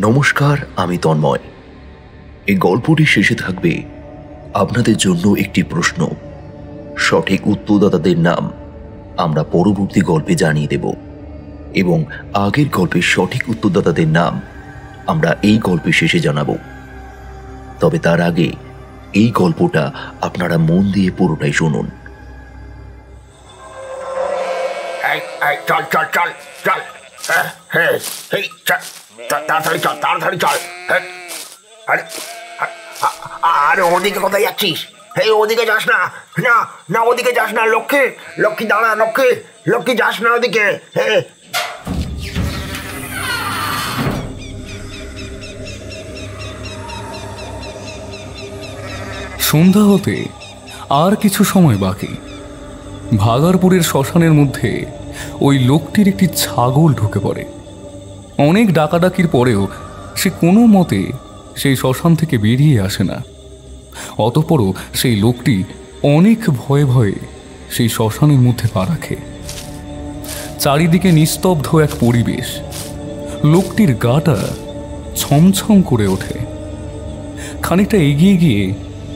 নমস্কার, আমি তন্ময়। এই গল্পটি শেষে থাকবে আপনাদের জন্য একটি প্রশ্ন। সঠিক উত্তরদাতাদের নাম আমরা পরবর্তী গল্পে জানিয়ে দেব এবং আগের গল্পের সঠিক উত্তরদাতাদের নাম আমরা এই গল্পের শেষে জানাবো। তবে তার আগে এই গল্পটা আপনারা মন দিয়ে পুরোটাই শুনুন। চল চল চল চল, তাড়াতাড়ি চল, তাড়াতাড়ি চল। আরে আরে ওদিকে কোথায় যাচ্ছিস? ওদিকে যাস না, না না ওদিকে যাস না। লক্ষ্মী, লক্ষ্মী দাঁড়া, লক্ষ্মী, লক্ষ্মী যাস না ওদিকে। সন্ধ্যা হতে আর কিছু সময় বাকি। ভাগারপুরের শ্মশানের মধ্যে ওই লোকটির একটি ছাগল ঢুকে পড়ে। অনেক ডাকাডাকির পরেও সে কোনো মতে সেই শ্মশান থেকে বেরিয়ে আসে না। অতঃপরও সেই লোকটি অনেক ভয়ে ভয়ে সেই শ্মশানের মধ্যে পা রাখে। চারিদিকে নিস্তব্ধ এক পরিবেশ। লোকটির গাটা ছমছম করে ওঠে। খানিকটা এগিয়ে গিয়ে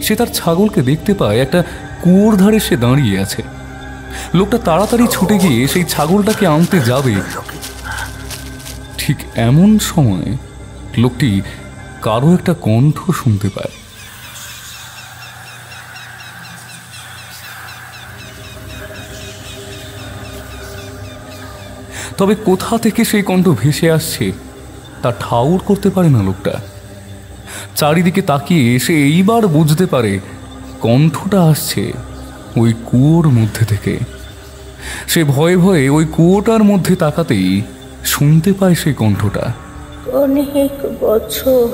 সে তার ছাগলকে দেখতে পায় একটা কুয়োর ধারে সে দাঁড়িয়ে আছে। লোকটা তাড়াতাড়ি ছুটে গিয়ে সেই ছাগলটাকে আনতে যাবে। ঠিক এমন সময় লোকটি কারো একটা কণ্ঠ শুনতে পায়। তবে কোথা থেকে সেই কণ্ঠ ভেসে আসছে তা ঠাউর করতে পারে না লোকটা। চারিদিকে তাকিয়ে সে এইবার বুঝতে পারে কণ্ঠটা আসছে ওই কুয়োর মধ্যে থেকে। সে ভয়ে ভয়ে ওই কুয়োটার মধ্যে তাকাতেই শুনতে পায় সেই কণ্ঠটা। অনেক বছর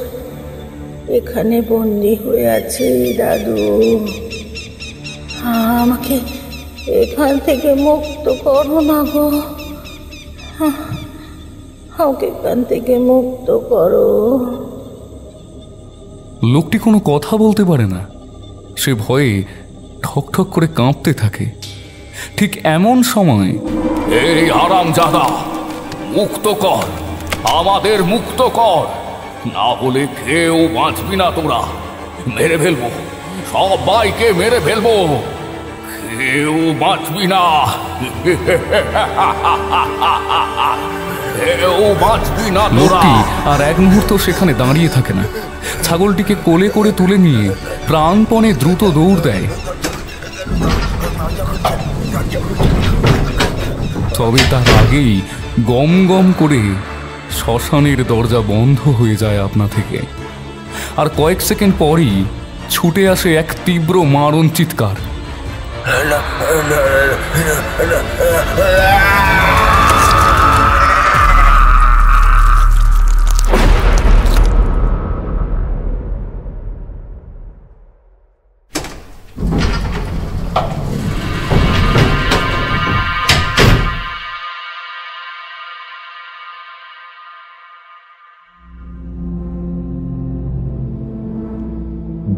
এখানে বন্দি হয়ে আছে দাদু, আমাকে এখান থেকে মুক্ত করো না গো, আমাকে এখান থেকে মুক্ত করো। লোকটি কোনো কথা বলতে পারে না। সে ভয়ে ঠকঠক করে কাঁপতে থাকে। ঠিক এমন সময়, এই হারামজাদা, মুক্ত কর, আমাদের মুক্ত কর, না হলে কেউ বাঁচবি না। তোরা মেরে ফেলবো, সবাইকে মেরে ফেলবো, কেউ বাঁচবি না, কেউ বাঁচবি না। লোকটি আর এক মুহূর্ত সেখানে দাঁড়িয়ে থাকে না। ছাগলটিকে কোলে করে তুলে নিয়ে প্রাণপণে দ্রুত দৌড় দেয়। তবে তার আগেই গম গম করে শ্মশানের দরজা বন্ধ হয়ে যায় আপনা থেকে। আর কয়েক সেকেন্ড পরই ছুটে আসে এক তীব্র মারণ চিৎকার।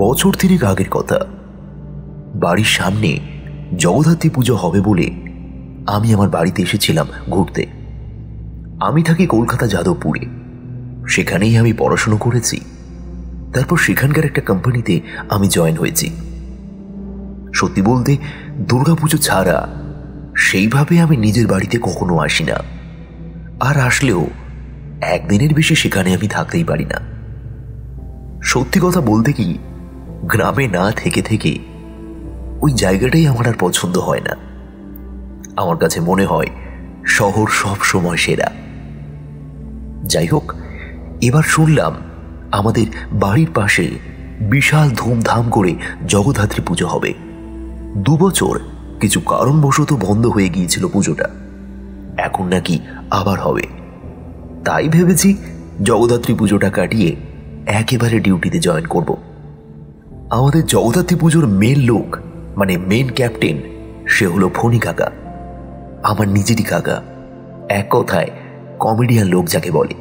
বছর 3 আগের কথা। বাড়ির সামনে জগদ্ধাত্রী পুজো হবে বলে আমি আমার বাড়িতে এসেছিলাম ঘুরতে। আমি থাকি কলকাতা যাদবপুরে। সেখানেই আমি পড়াশুনো করেছি। তারপর সেখানকার একটা কোম্পানিতে আমি জয়েন হয়েছি। সত্যি বলতে দুর্গাপুজো ছাড়া সেইভাবে আমি নিজের বাড়িতে কখনো আসি না। আর আসলেও একদিনের বেশি সেখানে আমি থাকতেই পারি না। সত্যি কথা বলতে কি, গ্রামে না থেকে থেকে ওই জায়গাটাই আমার আর পছন্দ হয় না। আমার কাছে মনে হয় শহর সব সময় সেরা। যাই হোক, এবার শুনলাম আমাদের বাড়ির পাশে বিশাল ধুমধাম করে জগদ্ধাত্রী পুজো হবে। 2 বছর কিছু কারণবশত বন্ধ হয়ে গিয়েছিল পুজোটা। এখন নাকি আবার হবে। তাই ভেবেছি জগদ্ধাত্রী পুজোটা কাটিয়ে একেবারে ডিউটিতে জয়েন করব। আমাদের জগদ্ধাত্রী পুজোর মেন লোক, মানে মেন ক্যাপ্টেন, সে হলো ফণি কাকা, আমার নিজেরই কাকা। এক কথায় কমেডিয়ান লোক যাকে বলে।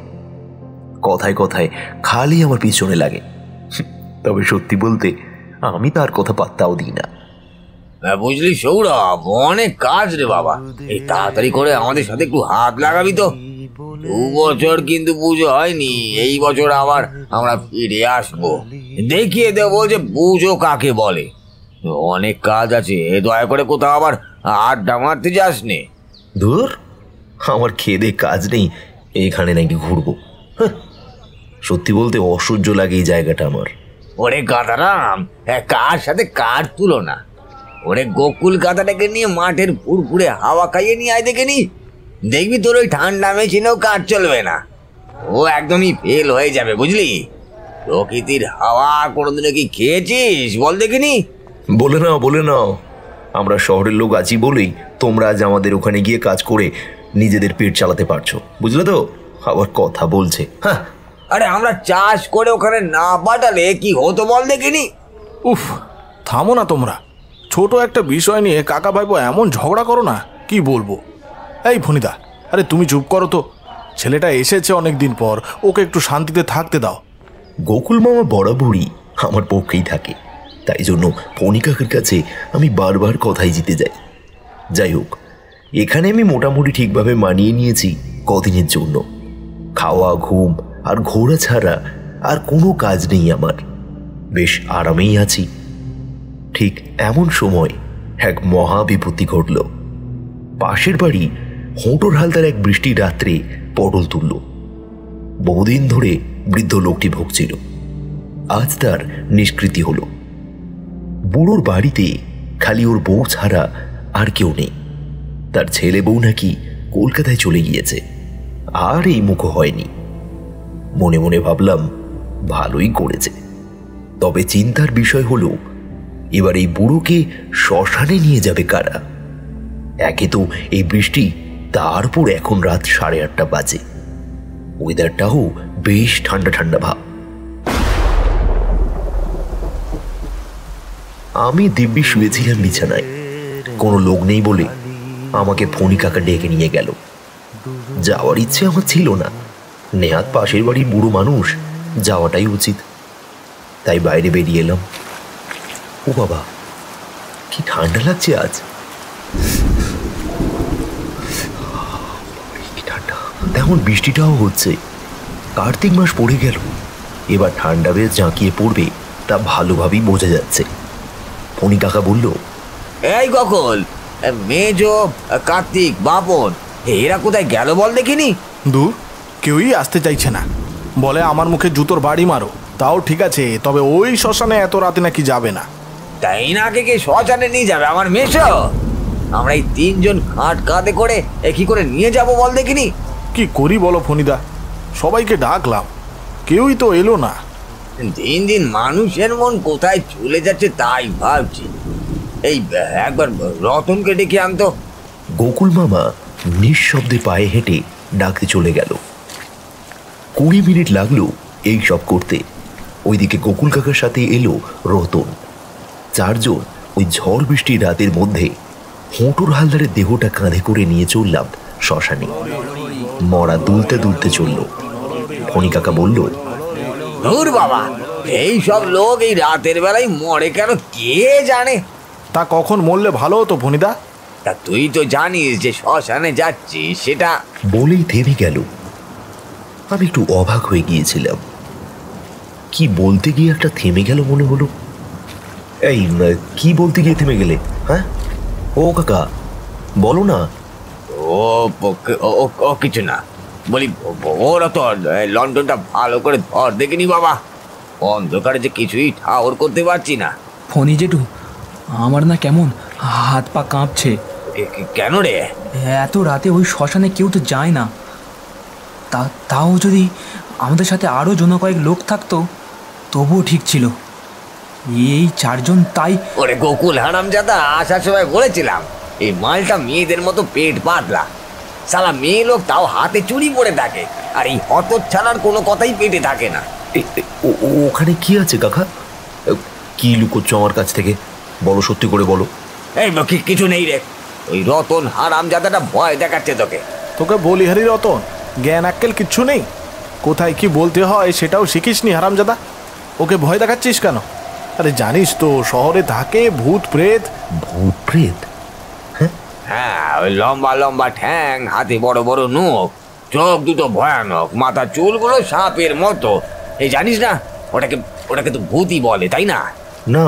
কথায় কথায় খালি আমার পিছনে লাগে। তবে সত্যি বলতে আমি তার কথা পাত্তাও দিই না। বুঝলি সৌরভ, অনেক কাজ রে বাবা। এই তাড়াতাড়ি করে আমাদের সাথে একটু হাত লাগাবি তো? 2 বছর কিন্তু পুজো হয়নি, এই বছর আবার আমরা ফিরে আসবো, দেখিয়ে দেবো যে পুজো কাকে বলে। অনেক কাজ আছে, দয়া করে কোথাও আবার আড্ডা মারতে যাস নে। ধুর, আমার খেদে কাজ নেই, এখানে নাকি ঘুরবো? সত্যি বলতে অসহ্য লাগে এই জায়গাটা আমার। ওরে গাধারাম, কার সাথে কার তুলনা? ওরে গোকুল গাধাটাকে নিয়ে মাঠের পুরপুরে হাওয়া খাইয়ে নিয়ে আয় দেখে নি, দেখবি তোর ওই ঠান্ডা মেশিনেও কাজ চলবে না, ও একদমই ফেল হয়ে যাবে, বুঝলি? প্রকৃতির হাওয়া কোনোদিনও কি খেয়েছিস বল দেখিনি? বলে নাও, বলে নাও, আমরা শহরের লোক আছি বলেই তোমরা আজ আমাদের ওখানে গিয়ে কাজ করে নিজেদের পেট চালাতে পারছো, বুঝলে তো? আবার কথা বলছে। হ্যাঁ, আরে আমরা চাষ করে ওখানে না পাঠালে কি হতো বল দেখিনি? উফ, থামো না তোমরা, ছোট একটা বিষয় নিয়ে কাকা ভাইপো এমন ঝগড়া করো না, কি বলবো। এই ফণিদা, আরে তুমি চুপ করো তো, ছেলেটা এসেছে অনেক দিন পর, ওকে একটু শান্তিতে থাকতে দাও। গোকুল মামা বরাবরই আমার পক্ষেই থাকে, তাই জন্য ফণি কাকার কাছে আমি বারবার কথাই জিতে যাই। যাই হোক, এখানে আমি মোটামুটি ঠিকভাবে মানিয়ে নিয়েছি কদিনের জন্য। খাওয়া, ঘুম আর ঘোরা ছাড়া আর কোনো কাজ নেই আমার, বেশ আরামেই আছি। ঠিক এমন সময় এক মহা বিপত্তি ঘটল। পাশের বাড়ি হোঁটোর হালদার এক বৃষ্টির রাত্রে পটল তুলল। বহুদিন ধরে বৃদ্ধ লোকটি ভুগছিল, আজ তার নিষ্কৃতি হল। বুড়োর বাড়িতে খালি ওর বউ ছাড়া আর কেউ নেই। তার ছেলে বউ নাকি কলকাতায় চলে গিয়েছে, আর এই মুখ হয়নি। মনে মনে ভাবলাম ভালোই করেছে, তবে চিন্তার বিষয় হলো এবার এই বুড়োকে শ্মশানে নিয়ে যাবে কারা? একে তো এই বৃষ্টি, তারপর এখন রাত 8:30 বাজে, ওয়েদারটাও বেশ ঠান্ডা ঠান্ডা ভাব। আমি দিব্যি শুয়েছিলাম বিছানায়, কোনো লোক নেই বলে আমাকে ফণি কাকা ডেকে নিয়ে গেল। যাওয়ার ইচ্ছে আমার ছিল না, নেহাত পাশের বাড়ির বুড়ো মানুষ, যাওয়াটাই উচিত। তাই বাইরে বেরিয়ে এলাম। ও বাবা, কি ঠান্ডা লাগছে আজ! ঠান্ডা, তেমন বৃষ্টিটাও হচ্ছে। কার্তিক মাস পড়ে গেল, এবার ঠান্ডা বেশ জাঁকিয়ে পড়বে তা ভালোভাবেই বোঝা যাচ্ছে। ফণি কাকা বলল, এই গকল, মেজো, কার্তিক, বাপন, এরা কোথায় গেল বল দেখিনি? দূর, কেউই আসতে চাইছে না, বলে আমার মুখে জুতোর বাড়ি মারো। তাও ঠিক আছে, তবে ওই শ্মশানে এত রাতে নাকি যাবে না। তাই না, কে শ্মশানে নিয়ে যাবে আমার মেশো? আমরা এই 3 জন খাট কাঁধে করে কি করে নিয়ে যাব বল দেখিনি? কি করি বলো ফণিদা, সবাইকে ডাকলাম, কেউই তো এলো না। দিন দিন মানুষের মন কোথায় চলে যাচ্ছে তাই ভাবছি। এই একবার রতনকে ডেকে আনতো। গোকুল মামা নিঃশব্দে পায়ে হেঁটে ডাকতে চলে গেল। 20 মিনিট লাগলো এই সব করতে। ওইদিকে গোকুল কাকার সাথে এলো রতন। 4 জন ওই ঝড় বৃষ্টির রাতের মধ্যে হোঁটোর হালদারের দেহটা কাঁধে করে নিয়ে চললাম শ্মশানে। মরা দুলতে দুলতে চলল। ফণি কাকা বলল, ধুর বাবা, এই সব লোক এই রাতের বেলায় মরে কেন কে জানে? তা কখন মরলে ভালো হতো ফণিদা? তা তুই তো জানিস যে শ্মশানে যাচ্ছিস, সেটা বলেই থেমে গেল। আমি একটু অবাক হয়ে গিয়েছিলাম, কি বলতে গিয়ে একটা থেমে গেল মনে হলো। এই কি বলতে গিয়ে থেমে গেলে? হ্যাঁ, ও কাকা বলো না। ও কিছু না, বলি ওরা তো লন্ডনটা ভালো করে ধর দেখিনি বাবা, অন্ধকারে যে কিছুই ঠাউর করতে পারছি না। ফণি জেঠু, আমার না কেমন হাত পা কাঁপছে। কেন রে? এত রাতে ওই শ্মশানে কেউ তো যায় না, তাও যদি আমাদের সাথে আরও কয়েক লোক থাকতো তবুও ঠিক ছিল। এই 4 জন, তাই ওরে গোকুল হারামজাদা, আসার সময় বলেছিলাম এই মালটা মেয়েদের মতো পেট পাতলা, সালা মেয়ে লোক তাও হাতে চুরি পড়ে থাকে, আর এই হতচ্ছাড়ার কোনো কথাই পেটে থাকে না। ওখানে কি আছে কাকা? কি লুকোচ্ছ আমার কাছ থেকে? বলো, সত্যি করে বলো। এই কিছু নেই রে, ওই রতন হারামজাদাটা ভয় দেখাচ্ছে তোকে। তোকে বলি হারি রতন, জ্ঞান আক্কেল কিচ্ছু নেই, কোথায় কি বলতে হয় সেটাও শিখিসনি হারামজাদা, ওকে ভয় দেখাচ্ছিস কেন? আরে জানিস তো শহরে থাকে ভূত প্রেত। ভূত প্রেত? হ্যাঁ, ওই লম্বা লম্বা ঠ্যাং, হাতে বড় বড় নখ, চোখ দুটো ভয়ানক, মাথা চুলগুলো সাপের মতো। এই জানিস না, ওটাকে ওটাকে তো ভূতই বলে, তাই না? না,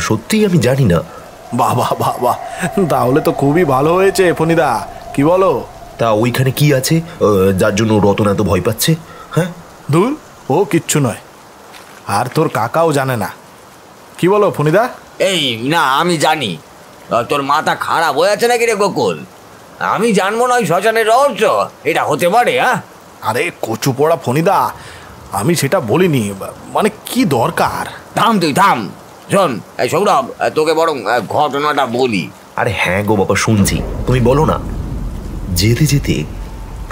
সত্যিই আমি জানি না। বাবা বাবা, তাহলে তো খুবই ভালো হয়েছে ফণিদা, কি বলো? তা ওইখানে কি আছে যার জন্য রতন এত ভয় পাচ্ছে? হ্যাঁ, ধুর, ও কিচ্ছু নয়, আর তোর কাকাও জানে না। কি বলো ফণিদা? এই না, আমি জানি। তোর মাথা খারাপ হয়ে আছে নাকি রে গোকুল? আমি জানবো না ওই শ্মশানের রহস্য? এটা হতে পারে? হ্যাঁ, আরে কচু পড়া ফণিদা, আমি সেটা বলিনি, মানে কি দরকার? থাম, তুই থাম। শোন এই সৌরভ, তোকে বরং ঘটনাটা বলি। আরে হ্যাঁ গো বাবা, শুনছি, তুমি বলো না। যেতে যেতে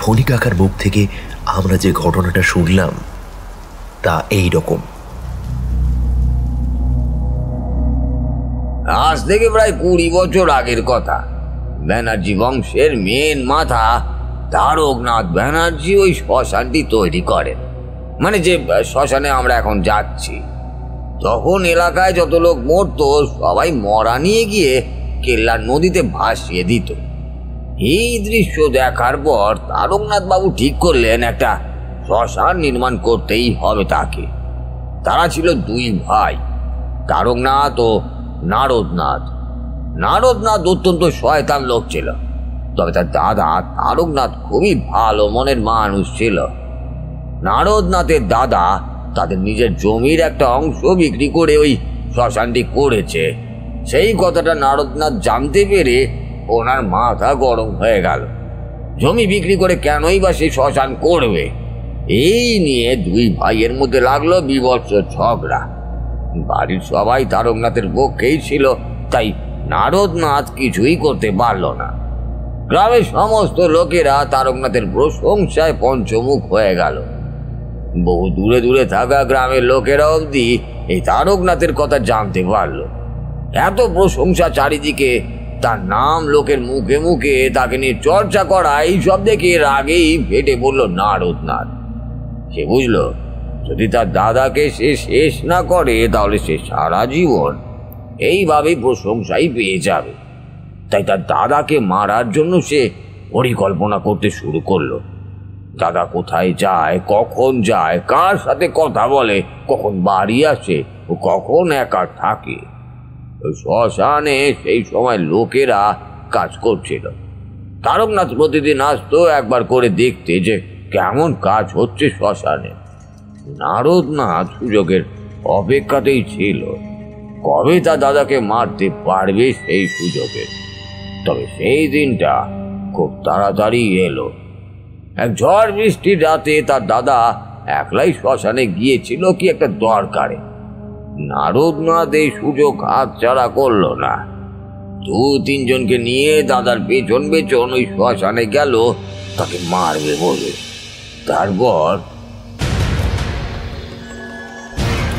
ফণি কাকার মুখ থেকে আমরা যে ঘটনাটা শুনলাম তা এই রকম। আজ থেকে প্রায় 20 বছর আগের কথা। ব্যানার্জি বংশের মেন মাথা তারকনাথ ব্যানার্জি ওই শ্মশানটি তৈরি করেন, মানে যে শ্মশানে আমরা এখন যাচ্ছি। তখন এলাকায় যত লোক মরত সবাই মরা নিয়ে গিয়ে কেল্লার নদীতে ভাসিয়ে দিত। এই দৃশ্য দেখার পর তারকনাথ বাবু ঠিক করলেন একটা শ্মশান নির্মাণ করতেই হবে তাকে। তারা ছিল 2 ভাই, তারকনাথ ও নারদনাথ। নারদনাথ অত্যন্ত শয়তান লোক ছিল, তবে তার দাদা তারকনাথ খুবই ভালো মনের মানুষ ছিল। নারদনাথের দাদা তাদের নিজের জমির একটা অংশ বিক্রি করে ওই শ্মশানটি করেছে। সেই কথাটা নারদনাথ জানতে পেরে ওনার মাথা গরম হয়ে গেল। জমি বিক্রি করে কেনই বা সেই শ্মশান করবে, এই নিয়ে 2 ভাইয়ের মধ্যে লাগলো বীভৎস ঝগড়া। বাড়ির সবাই তারকনাথের পক্ষেই ছিল, তাই নারদনাথ কিছুই করতে পারল না। গ্রামের সমস্ত লোকেরা তারকনাথের প্রশংসায় পঞ্চমুখ হয়ে গেল। বহু দূরে দূরে থাকা গ্রামের লোকেরা অবধি এই তারকনাথের কথা জানতে পারল। এত প্রশংসা চারিদিকে, তার নাম লোকের মুখে মুখে, তাকে নিয়ে চর্চা করা, এই সব দেখে রাগেই ফেটে পড়ল নারদনাথ। সে বুঝল যদি তার দাদাকে সে শেষ না করে তাহলে সে সারা জীবন এইভাবেই প্রশংসাই পেয়ে যাবে। তাই তার দাদাকে মারার জন্য সে পরিকল্পনা করতে শুরু করলো। দাদা কোথায় যায়, কখন যায়, কার সাথে কথা বলে, কখন বাড়ি আসে ও কখন একা থাকে। শ্মশানে সেই সময় লোকেরা কাজ করছিল। তারকনাথ প্রতিদিন আসতো একবার করে দেখতে যে কেমন কাজ হচ্ছে শ্মশানে। নারদনাথ সুযোগের অপেক্ষাতেই ছিল, কবে তা দাদাকে মারতে পারবে সেই সুযোগে। তবে সেই দিনটা খুব তাড়াতাড়ি এলো। এক ঝড় বৃষ্টির রাতে তার দাদা একলাই শ্মশানে গিয়েছিল কি একটা দরকারে। নারদনাথ এই সুযোগ হাতছাড়া করলো না। 2-3 জনকে নিয়ে দাদার পেছন পেছন ওই শ্মশানে গেল তাকে মারবে বলে। তারপর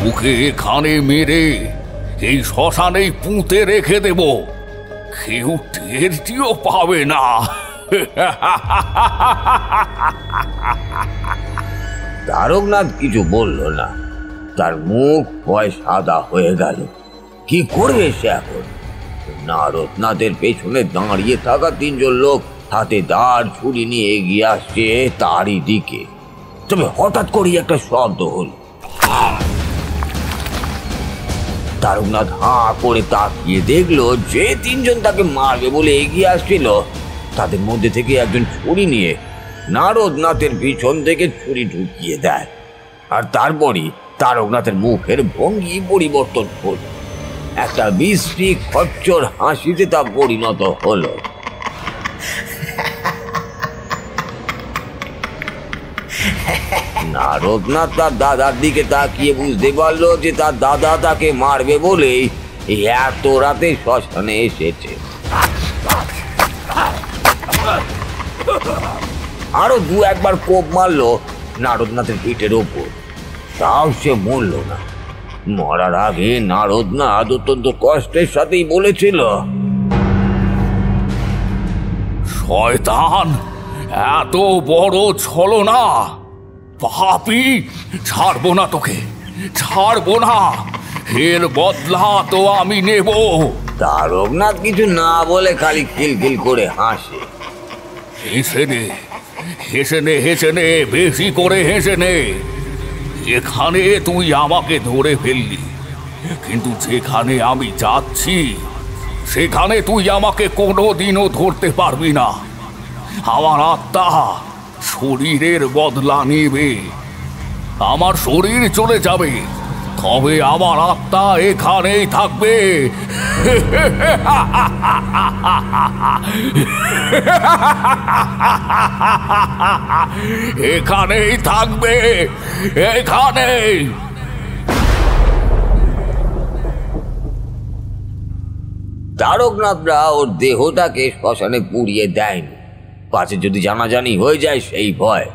ওকে এখানে মেরে এই শ্মশানেই পুঁতে রেখে দেব, কেউ টেরটিও পাবে না। তারকনাথ কিছু বলল না, তার মুখ ভয় সাদা হয়ে গেল। কি করবে সে এখন? নারদনাথের পেছনে দাঁড়িয়ে থাকা 3 জন লোক হাতে দাঁড় ছুরি নিয়ে এগিয়ে আসছে তারই দিকে। তবে হঠাৎ করে একটা শব্দ হল। তারকনাথ হাঁ করে তাকিয়ে দেখলো যে 3 জন তাকে মারবে বলে এগিয়ে আসছিল তাদের মধ্যে থেকে একজন ছুরি নিয়ে নারদনাথের পিছন থেকে ছুরি ঢুকিয়ে দেয়। আর তারপরই তারকনাথের মুখের ভঙ্গি পরিবর্তন হল, একটা বিশ্রী খচ্চর হাসিতে তা পরিণত হলো। নারদনাথ তার দাদার দিকে তাকিয়ে বুঝতে পারলো যে তার দাদা তাকে মারবে বলেই এত রাতে শ্মশানে এসেছে। আরো 2-1 কোপ মারলো নারদনাথের পিঠের ওপর, তাও সে মরল না। মরার আগে নারদনাথ অত্যন্ত কষ্টের সাথেই বলেছিল, শয়তান, এত বড় ছলনা, পাপী, ছাড়বো না তোকে, ছাড়বো না, এর বদলা তো আমি নেব। তারকনাথ কিছু না বলে খালি খিলখিল করে হাসে। এসে দে, হেসে নে, বেশি করে হেসে নে। এখানে তুই আমাকে ধরে ফেললি, কিন্তু যেখানে আমি যাচ্ছি সেখানে তুই আমাকে কোনোদিনও ধরতে পারবি না। আমার আত্মা শরীরের বদলা নেবে, আমার শরীর চলে যাবে, তবে আমার আত্মা এখানেই থাকবে। এখানেই থাকবে, এখানেই। তারকনাথরা ওর দেহটাকে শ্মশানে পুড়িয়ে দেয়নি, পাছে যদি জানাজানি হয়ে যায় সেই ভয়।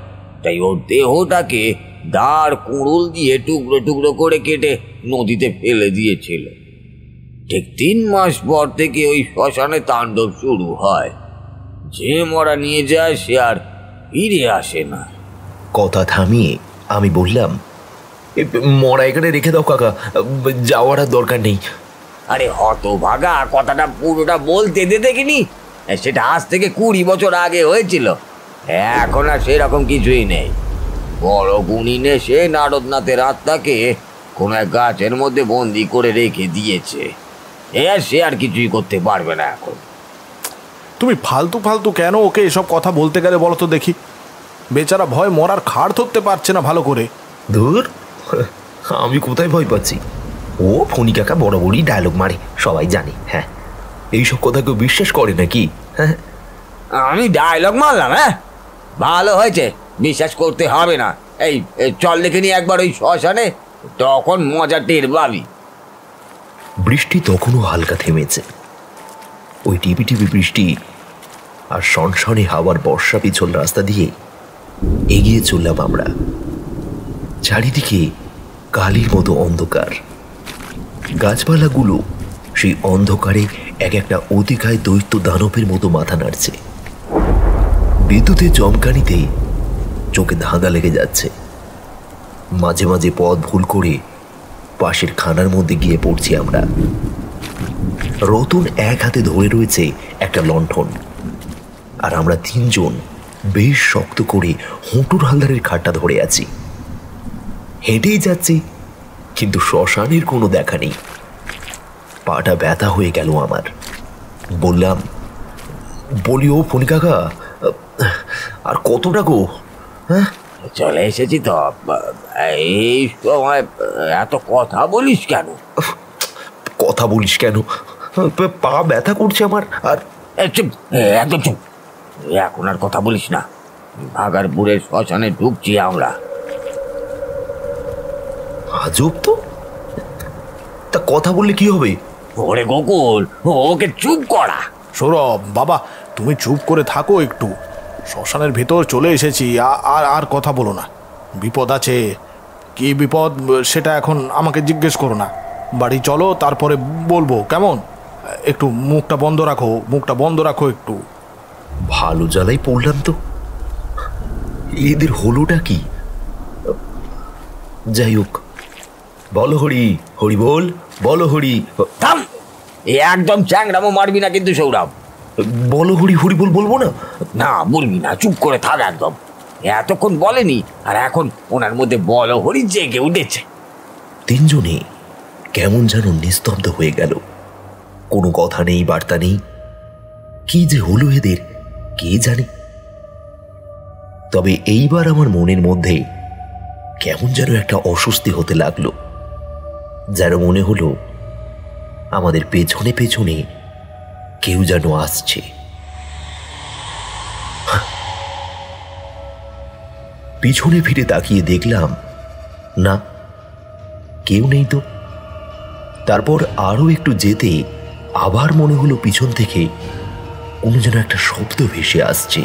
তাই ওর দেহটাকে দাঁড় কুড়ুল দিয়ে টুকরো টুকরো করে কেটে নদীতে ফেলে দিয়েছিল। ঠিক 3 মাস পর থেকে ওই শ্মশানে তাণ্ডব শুরু হয়। যে মরা নিয়ে যায় সে আর ফিরে আসে না। কথা থামিয়ে আমি বললাম, মরা এখানে রেখে দাও কাকা, যাওয়ার আর দরকার নেই। আরে হতভাগা, কথাটা পুরোটা বলতে দে দেখিনি। সেটা আজ থেকে 20 বছর আগে হয়েছিল, এখন আর সেরকম কিছুই নেই। বড় গুণী সে নারদনাথের আত্মাকে কোন এক গাছের মধ্যে বন্দি করে রেখে দিয়েছে। সে আর কিছুই করতে পারবে না এখন। তুমি ফালতু ফালতু কেন ওকে এসব কথা বলতে গেলে বলো তো দেখি? বেচারা ভয় মরার খাড় ধরতে পারছে না ভালো করে। ধুর, আমি কোথায় ভয় পাচ্ছি? ও ফণি কাকা বরাবরই ডায়লগ মারে, সবাই জানে। হ্যাঁ, এইসব কথা কেউ বিশ্বাস করে নাকি? হ্যাঁ, আমি ডায়লগ মারলাম? হ্যাঁ, ভালো হয়েছে, বিশ্বাস করতে হবে না। এই চল দেখে নি একবার ওই শ্মশানে, তখন মজা টের পাবি। বৃষ্টি তখনও হালকা থেমেছে। ওই টিপি টিপি বৃষ্টি আর সনসনে হাওয়ার বর্ষা পিছল রাস্তা দিয়ে এগিয়ে চললাম আমরা। চারিদিকে কালির মতো অন্ধকার, গাছপালাগুলো সেই অন্ধকারে এক একটা অতিকায় দৈত্য দানবের মতো মাথা নাড়ছে। বিদ্যুতের চমকানিতে চোখে ধাঁধা লেগে যাচ্ছে। মাঝে মাঝে পথ ভুল করে পাশের খানার মধ্যে গিয়ে পড়ছি আমরা। রতন এক হাতে ধরে রয়েছে একটা লণ্ঠন, আর আমরা 3 জন বেশ শক্ত করে হুঁটুর হালদারের খাটটা ধরে আছি। হেঁটেই যাচ্ছি, কিন্তু শ্মশানের কোনো দেখা নেই। পাটা ব্যথা হয়ে গেল আমার। বললাম, বলি ও ফণি কাকা, আর কতটা গো? হ্যাঁ, চলে এসেছি তো। এই সময় এত কথা বলিস কেন? কথা বলিস কেন? পা ব্যথা করছে আমার। আর চুপ, একদম চুপ, এখন আর কথা বলিস না। ভাগারপুরের শ্মশানে ঢুকছি আমরা। আজব তো, তা কথা বললে কি হবে? ওরে গোকুল, ওকে চুপ করা। সৌরভ বাবা, তুমি চুপ করে থাকো একটু। শ্মশানের ভেতর চলে এসেছি, আর আর কথা বলো না। বিপদ আছে, কি বিপদ সেটা এখন আমাকে জিজ্ঞেস করো না। বাড়ি চলো, তারপরে বলবো, কেমন? একটু মুখটা বন্ধ রাখো, মুখটা বন্ধ রাখো একটু। ভালো জ্বালাই পড়লাম তো। এদের হলোটা কি? যাই হোক, বলো হরি, হরি বল, বলো হরি। থাম, একদম চ্যাংরামো মারবি না কিন্তু সৌরভ। বলো হরি, হরি বল বলবো না? না, বলবি না, চুপ করে থাক একদম। এতক্ষণ বলেনি, আর এখন ওনার মধ্যে বলো হরি জেগে উঠেছে। 3 জনে কেমন যেন নিস্তব্ধ হয়ে গেল। কোনো কথা নেই, বার্তা নেই। কি যে হলো এদের কে জানে। তবে এইবার আমার মনের মধ্যে কেমন যেন একটা অস্বস্তি হতে লাগলো। যেন মনে হলো আমাদের পেছনে পেছনে কেউ যেন আসছে। পিছনে ফিরে তাকিয়ে দেখলাম, না, কেউ নেই তো। তারপর আরো একটু যেতে আবার মনে হলো পিছন থেকে কোনো যেন একটা শব্দ ভেসে আসছে।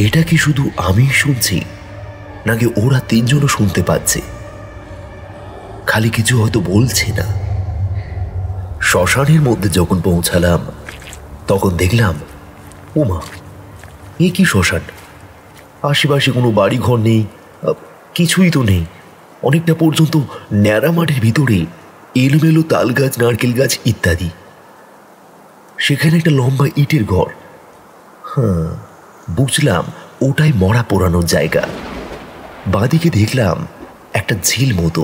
এটা কি শুধু আমি শুনছি, নাকি ওরা 3 জনও শুনতে পাচ্ছে? খালি কিছু হয়তো বলছে না। শ্মশানের মধ্যে যখন পৌঁছালাম তখন দেখলাম, ওমা, এ কি শ্মশান! আশেপাশে কোনো বাড়ি ঘর নেই, কিছুই তো নেই। অনেকটা পর্যন্ত ন্যাড়া মাঠের ভিতরে এলোমেলো তাল গাছ, নারকেল গাছ ইত্যাদি। সেখানে একটা লম্বা ইটের ঘর। হ্যাঁ, বুঝলাম ওটাই মরা পোড়ানোর জায়গা। বাঁদিকে দেখলাম একটা ঝিল মতো।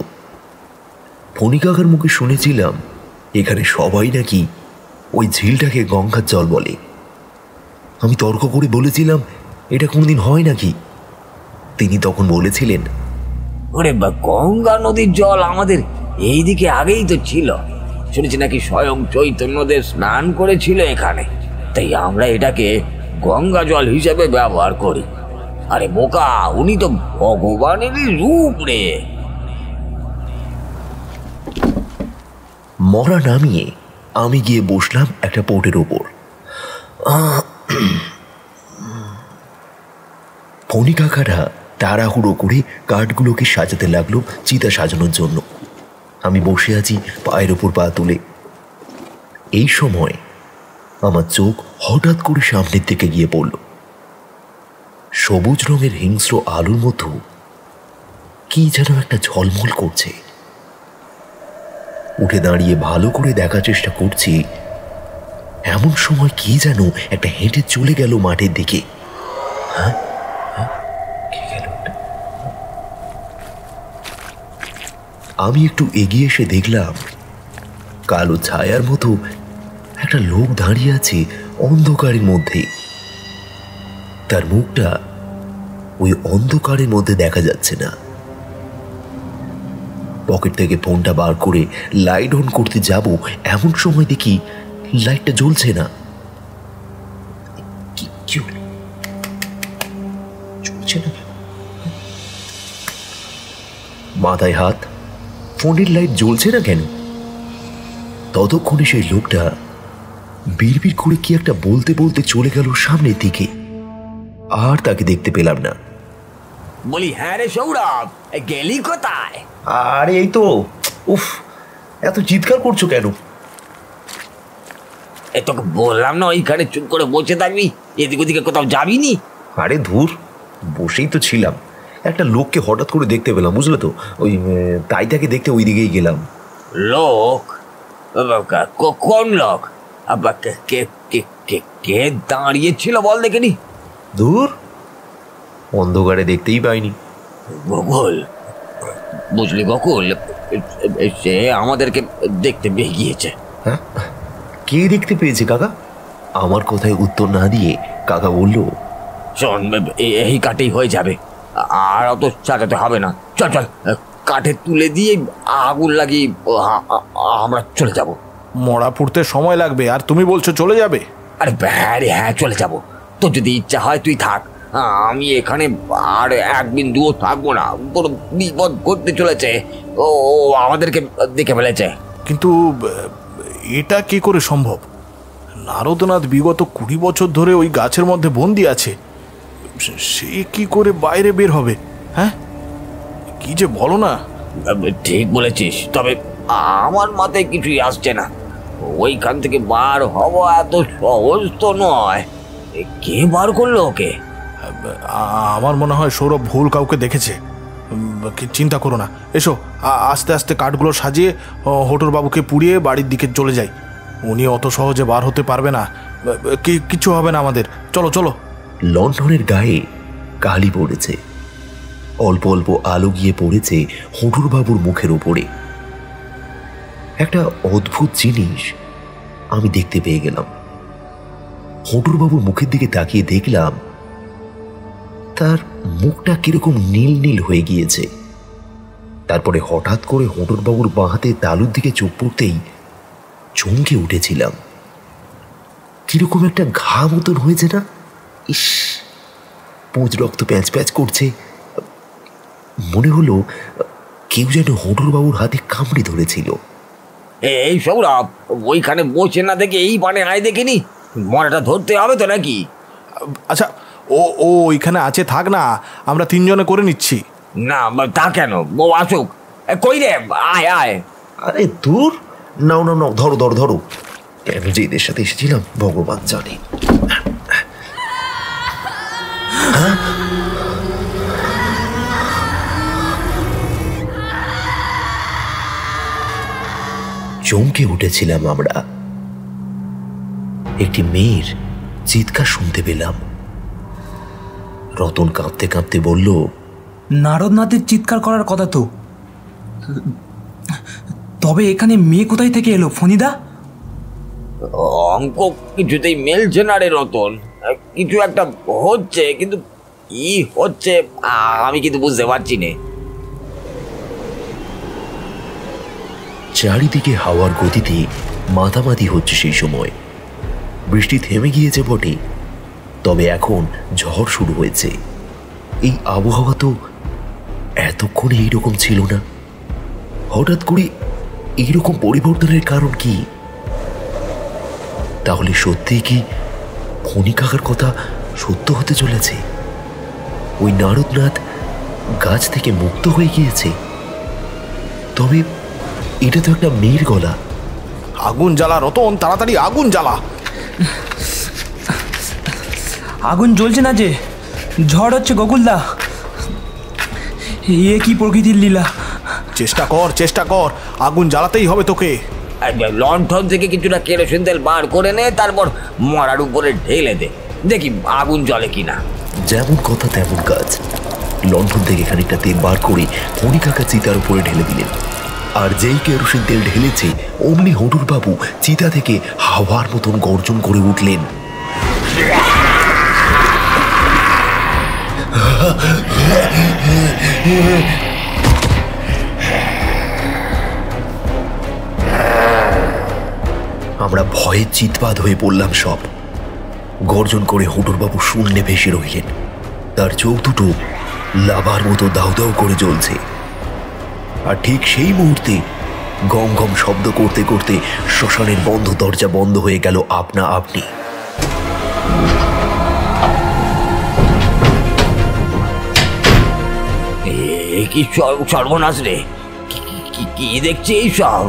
ফণি কাকার মুখে শুনেছিলাম এখানে সবাই নাকি ওই ঝিলটাকে গঙ্গার জল বলে। আমি তর্ক করে বলেছিলাম এটা কোনদিন হয় নাকি। তিনি তখন বলেছিলেন, ওরে বা, গঙ্গা নদীর জল আমাদের এইদিকে আগেই তো ছিল। শুনেছি নাকি স্বয়ং চৈতন্যদেব স্নান করেছিল এখানে, তাই আমরা এটাকে গঙ্গা জল হিসেবে ব্যবহার করি। আরে বোকা, উনি তো ভগবানেরই রূপ রে। মরা নামিয়ে আমি গিয়ে বসলাম একটা পোটের ওপর। ফণি কাকারা তাড়াহুড়ো করে কাঠগুলোকে সাজাতে লাগলো চিতা সাজানোর জন্য। আমি বসে আছি পায়ের ওপর পা তুলে। এই সময় আমার চোখ হঠাৎ করে সামনের দিকে গিয়ে পড়ল। সবুজ রঙের হিংস্র আলোর মতো কি যেন একটা ঝলমল করছে। উঠে দাঁড়িয়ে ভালো করে দেখার চেষ্টা করছি, এমন সময় কি যেন একটা হেঁটে চলে গেল মাঠের দিকে। হ্যাঁ, আমি একটু এগিয়ে এসে দেখলাম কালো ছায়ার মতো একটা লোক দাঁড়িয়ে আছে অন্ধকারের মধ্যে। তার মুখটা ওই অন্ধকারের মধ্যে দেখা যাচ্ছে না। পকেট থেকে ফোনটা বার করে লাইট অন করতে যাব, এমন সময় দেখি লাইটটা জ্বলছে না। মাথায় হাত, ফোনের লাইট জ্বলছে না কেন? ততক্ষণে সেই লোকটা বিড়বিড় করে কি একটা বলতে বলতে চলে গেল সামনের দিকে। আর তাকে দেখতে পেলাম না। বলি, হ্যাঁ রে সৌরভ, গেলি কোথায়? আরে এই তো। উফ, এত চিৎকার করছো কেন? তোকে বললাম না ওইখানে চুপ করে বসে থাকবি, এদিক ওদিকে কোথাও যাবি নি। আরে ধুর, বসেই তো ছিলাম। একটা লোককে হঠাৎ করে দেখতে পেলাম, বুঝলে তো, ওই তাই তাকে দেখতে ওই দিকেই গেলাম। লোক? কোন লোক? কে দাঁড়িয়েছিল বল দেখেনি? ধুর, অন্ধকারে দেখতেই পাইনি। গোকুল, বুঝলি গোকুল, সে আমাদেরকে দেখতে পেয়ে গিয়েছে। হ্যাঁ, কে দেখতে পেয়েছে কাকা? আমার কথায় উত্তর না দিয়ে কাকা বলল, শোন, এই কাঠেই হয়ে যাবে, আর অত চাচাতে হবে না। চল চল, কাঠে তুলে দিয়ে আগুন লাগিয়ে আমরা চলে যাব। মরা পুড়তে সময় লাগবে, আর তুমি বলছো চলে যাবে? আরে হ্যাঁ, চলে যাব। তোর যদি ইচ্ছা হয় তুই থাক, আমি এখানে আর এক বিন্দুও থাকবো না। কোনো বিপদ ঘটতে চলেছে, ও আমাদেরকে দেখে ফেলেছে। কিন্তু এটা কি করে সম্ভব? নারদনাথ বিগত 20 বছর ধরে ওই গাছের মধ্যে বন্দি আছে, সে কি করে বাইরে বের হবে? হ্যাঁ, কি যে বলো না। ঠিক বলেছিস, তবে আমার মাথায় কিছুই আসছে না। ওইখান থেকে বার হওয়া এত সহজ তো নয়। কে বার করলো ওকে? আমার মনে হয় সৌরভ ভুল কাউকে দেখেছে। চিন্তা করো না, এসো আস্তে আস্তে কাঠগুলো সাজিয়ে হোটর বাবুকে পুড়িয়ে বাড়ির দিকে চলে যাই। উনি অত সহজে বার হতে পারবে না, কিছু হবে না আমাদের। চলো চলো। লণ্ঠনের গায়ে কালি পড়েছে, অল্প অল্প আলো গিয়ে পড়েছে হোটর বাবুর মুখের ওপরে। একটা অদ্ভুত জিনিস আমি দেখতে পেয়ে গেলাম। হোটর বাবুর মুখের দিকে তাকিয়ে দেখলাম তার মুখটা কিরকম নীল নীল হয়ে গিয়েছে। তারপরে হঠাৎ করে হোটর বাবুর বাঁ হাতে তালুর দিকে চোখ পড়তেই চমকে উঠেছিলাম। কিরকম একটা ঘা মতন হয়েছে না? ইস, পুঁজ রক্ত প্যাঁচ প্যাঁচ করছে। মনে হলো কেউ যেন হোটর বাবুর হাতে কামড়ে ধরেছিল। এই সৌরভ, ওইখানে বসে না দেখে এই পানে আয় দেখিনি, মরাটা ধরতে হবে তো নাকি? আচ্ছা, ও ওইখানে আছে, থাক না, আমরা 3 জনে করে নিচ্ছি। না, তা কেন, ও আসুক। কই রে, আয় আয়। আরে দূর, নাও নাও নাও, ধরো ধরো ধরো। কেন যে এদের সাথে এসেছিলাম ভগবান জানে। চমকে উঠেছিলাম আমরা। একটি মেয়ের চিৎকার শুনতে পেলাম। রতন কাঁপতে কাঁপতে বলল, নারদনাথের চিৎকার করার কথা তো। তবে এখানে মেয়ে কোথায় থেকে এলো ফণিদা? অঙ্ক কিছুতেই মেলছে না রে রতন। কিছু একটা হচ্ছে, কিন্তু কি হচ্ছে আমি কিন্তু বুঝতে পারছি না। চারিদিকে হাওয়ার গতিতে মাতামাতি হচ্ছে সেই সময়। বৃষ্টি থেমে গিয়েছে বটে, তবে এখন ঝড় শুরু হয়েছে। এই আবহাওয়া তো এতক্ষণে এইরকম ছিল না। হঠাৎ করে এইরকম পরিবর্তনের কারণ কি? তাহলে সত্যি কি ফণি কাকার কথা সত্য হতে চলেছে? ওই নারদনাথ গাছ থেকে মুক্ত হয়ে গিয়েছে। তবে এটা তো একটা মেয়ের গলা। আগুন জ্বালা রতন, তাড়াতাড়ি আগুন জ্বালা। আগুন জ্বলছে না যে, ঝড় হচ্ছে গোকুলদা। এ কি প্রকৃতির লীলা! চেষ্টা কর, চেষ্টা কর, আগুন জ্বালাতেই হবে তোকে। লণ্ঠন থেকে কিছুটা কেরোসিন তেল বার করে নে, তারপর মরার উপরে ঢেলে দে, দেখি আগুন জ্বলে কিনা। যেমন কথা তেমন কাজ। লণ্ঠন থেকে খানিকটা তেল বার করে ফণি কাকা চিতার উপরে ঢেলে দিলেন। আর যেই কেরোসিন তেল ঢেলেছে, অমনি হটুর বাবু চিতা থেকে হাওয়ার মতন গর্জন করে উঠলেন। আমরা ভয়ে চিৎপাত হয়ে পড়লাম সব। গর্জন করে হটুরবাবু শূন্যে ভেসে রইলেন। তার চোখ দুটো লাভার মতো দাউ দাউ করে জ্বলছে। আর ঠিক সেই মুহূর্তে গম গম শব্দ করতে করতে শ্মশানের বন্ধ দরজা বন্ধ হয়ে গেল আপনা আপনি। কি সর্বনাশ রে! কি দেখছি এই সব?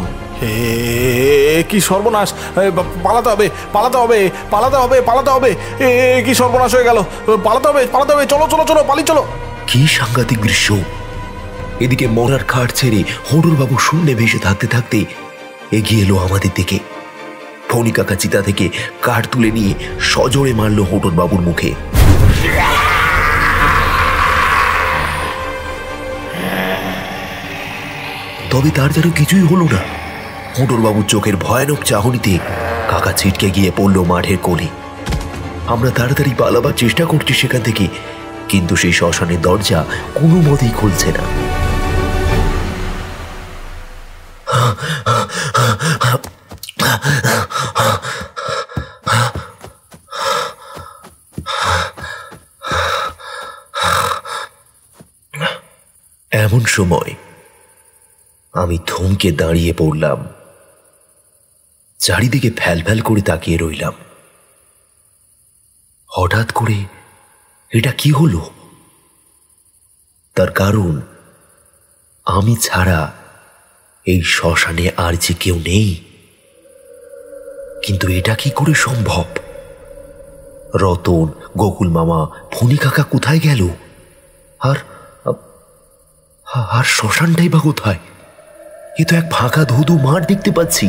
কি সর্বনাশ! পালাতে হবে, পালাতে হবে, পালাতে হবে, পালাতে হবে। কি সর্বনাশ হয়ে গেল! পালাতে হবে, পালাতে হবে, চলো চলো চলো, পালি চলো। কি সাংঘাতিক দৃশ্য! এদিকে মরার খাট ছেড়ে হটুরবাবু শূন্যে ভেসে থাকতে থাকতে এগিয়ে এলো আমাদের দিকে। ফণি কাকা চিতা থেকে কাঠ তুলে নিয়ে সজোরে মারল হটুরবাবুর মুখে। তবে তার যেন কিছুই হলো না। হটুরবাবুর চোখের ভয়ানক চাহনিতে কাকা ছিটকে গিয়ে পড়ল মাঠের কোলে। আমরা তাড়াতাড়ি পালাবার চেষ্টা করছি সেখান থেকে, কিন্তু সেই শ্মশানের দরজা কোনো মতেই খুলছে না। এমন সময় আমি থমকে দাঁড়িয়ে পড়লাম। চারিদিকে ফ্যাল ফ্যাল করে তাকিয়ে রইলাম। হঠাৎ করে এটা কি হলো? তার কারণ আমি ছাড়া এই শ্মশানে আর যে কেউ নেই। কিন্তু এটা কি করে সম্ভব? রতন, গোকুল মামা, ফণি কাকা কোথায় গেল? আর আর শ্মশানটাই বা কোথায়? এ তো এক ফাঁকা ধুধু মাঠ দেখতে পাচ্ছি।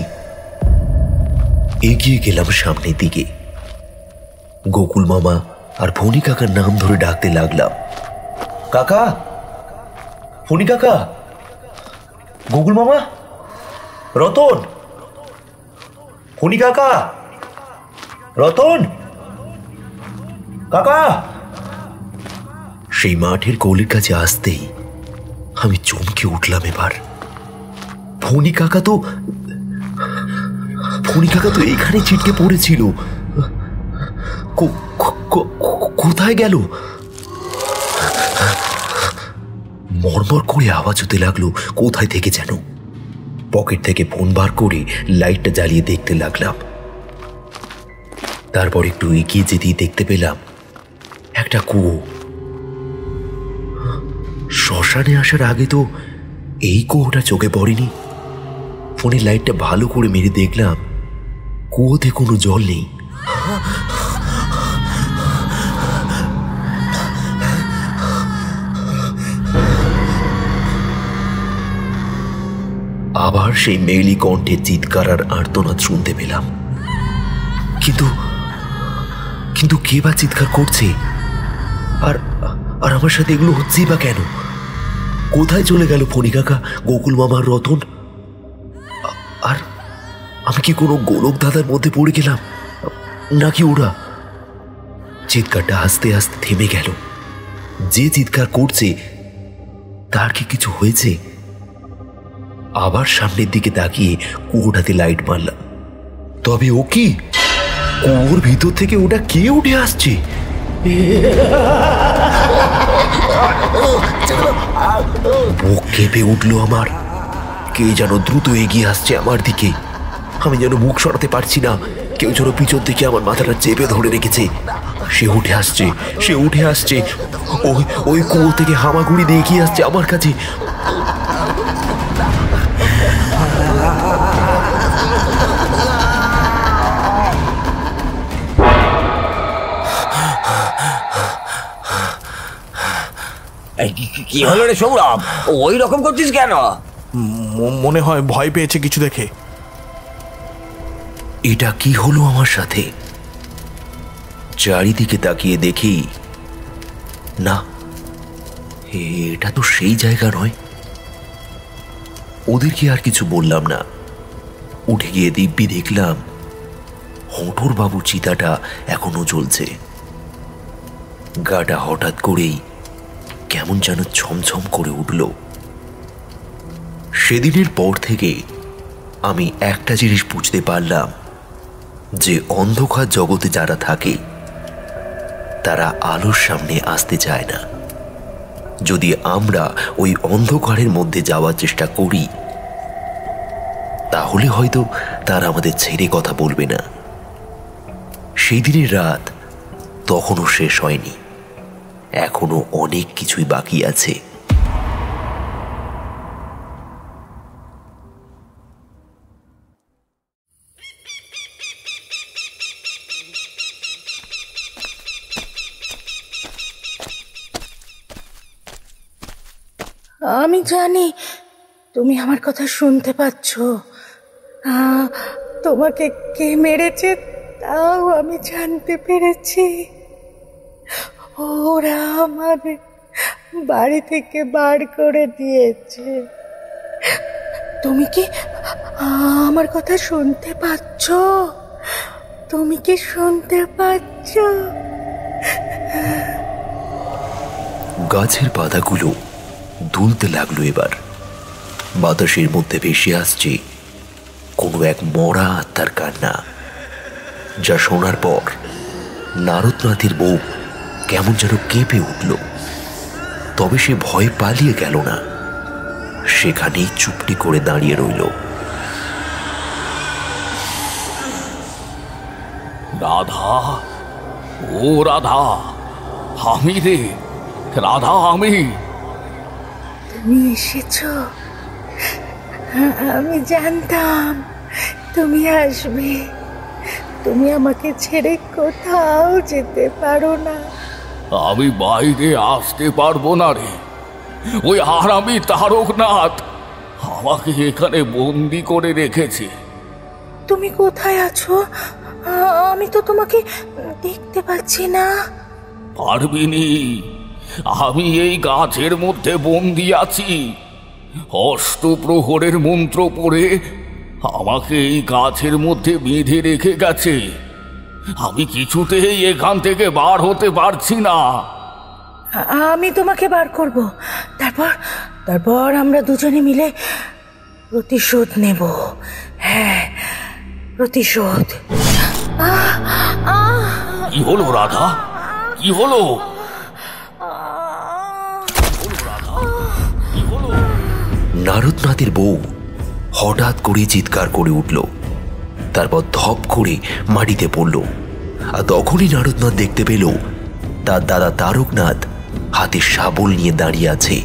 এগিয়ে গেলাম সামনের দিকে। গোকুল মামা আর ফণি কাকার নাম ধরে ডাকতে লাগলাম। কাকা, ফণি কাকা, গোকুল মামা, রতন, ফণি কাকা, রতন কাকা। সেই মাঠের কোলের কাছে আসতেই আমি চমকে উঠলাম। এবার ফণি কাকা তো এখানে ছিটকে পড়েছিল। কোথায় গেল? মরমর করে আওয়াজ হতে লাগলো কোথায় থেকে যেন। পকেট থেকে ফোন বার করে লাইটটা জ্বালিয়ে দেখতে লাগলাম। তারপর একটু এগিয়ে যেতেই দেখতে পেলাম একটা কুয়ো। শ্মশানে আসার আগে তো এই কুয়োটা চোখে পড়েনি। ফোনের লাইটটা ভালো করে মেরে দেখলাম কুয়োতে কোনো জল নেই। আবার সেই মেয়েলি কণ্ঠের চিৎকার আর আর্তনাদ শুনতে পেলাম। কিন্তু কিন্তু কে বা চিৎকার করছে? আর আর আমার সাথে এগুলো হচ্ছেই বা কেন? কোথায় চলে গেল ফণি কাকা, গোকুল মামার রতন? আর আমি কি কোনো গোলক দাদার মধ্যে পড়ে গেলাম নাকি ওরা? চিৎকারটা আস্তে আস্তে থেমে গেল। যে চিৎকার করছে তার কি কিছু হয়েছে? আবার সামনের দিকে তাকিয়ে কুয়োটাতে লাইট মারলাম। তবে ও কি? কুয়োর ভিতর থেকে ওটা কে উঠে আসছে? বুক কেঁপে উঠলো আমার। কে যেন দ্রুত এগিয়ে আসছে আমার দিকে। আমি যেন মুখ সরাতে পারছি না। কেউ যেন পিছন থেকে আমার মাথাটা চেপে ধরে রেখেছে। সে উঠে আসছে, সে উঠে আসছে। ওই কুয়ো থেকে হামাগুড়ি দিয়ে এগিয়ে আসছে আমার কাছে। কি হলো রে সৌরভ, ওই রকম করছিস কেন? মনে হয় ভয় পেয়েছে কিছু দেখে। এটা কি হলো আমার সাথে? চারিদিকে তাকিয়ে দেখি, না, এটা তো সেই জায়গা নয়। ওদেরকে আর কিছু বললাম না। উঠে গিয়ে দিব্যি দেখলাম হঠোর বাবু চিতাটা এখনো জ্বলছে। গাটা হঠাৎ করেই কেমন যেন ছমছম করে উঠল। সেদিনের পর থেকে আমি একটা জিনিস বুঝতে পারলাম যে অন্ধকার জগতে যারা থাকে তারা আলোর সামনে আসতে চায় না। যদি আমরা ওই অন্ধকারের মধ্যে যাওয়ার চেষ্টা করি তাহলে হয়তো তারা আমাদের ছেড়ে কথা বলবে না। সেই দিনের রাত তখনও শেষ হয়নি, এখনো অনেক কিছুই বাকি আছে। আমি জানি তুমি আমার কথা শুনতে পাচ্ছ। তোমাকে কে মেরেছে তাও আমি জানতে পেরেছি। ওরা আমার বাড়ি থেকে বার করে দিয়েছে। তুমি কি আমার কথা শুনতে পাচ্ছ? তুমি কি শুনতে পাচ্ছ? গাছের পাতাগুলো দুলতে লাগলো। এবার বাতাসের মধ্যে ভেসে আসছে কোনো এক মরা আত্মার কান্না, যা শোনার পর নারদনাথের বউ কেমন যেন কেঁপে উঠল। তবে সে ভয় পালিয়ে গেল না, সেখানেই চুপটি করে দাঁড়িয়ে রইল। রাধা, ও রাধা, আমি রে রাধা, আমি। তুমি এসেছ? আমি জানতাম তুমি আসবে। তুমি আমাকে ছেড়ে কোথাও যেতে পারো না। আমি বাইরে আসতে পারবো না রে। ওই হারামি তারকনাথ আমাকে এখানে বন্দি করে রেখেছে। তুমি কোথায় আছো? আমি তো তোমাকে দেখতে পাচ্ছি না। পারবিনি, আমি এই গাছের মধ্যে বন্দি আছি। অষ্টপ্রহরের মন্ত্র পড়ে আমাকে এই গাছের মধ্যে বেঁধে রেখে গেছে। আমি কিছুতেই এখান থেকে বার হতে পারছি না। আমি তোমাকে বার করব। তারপর আমরা দুজনে মিলে প্রতিশোধ নেব। হ্যাঁ, প্রতিশোধ। কি হলো রাধা, কি হলো? নারদনাথের বউ হঠাৎ করে চিৎকার করে উঠল, তারপর ধপ করে মাটিতে পড়ল। আর তখনই নারদনাথ দেখতে পেল তার দাদা তারকনাথ হাতে শাবল নিয়ে দাঁড়িয়ে আছে।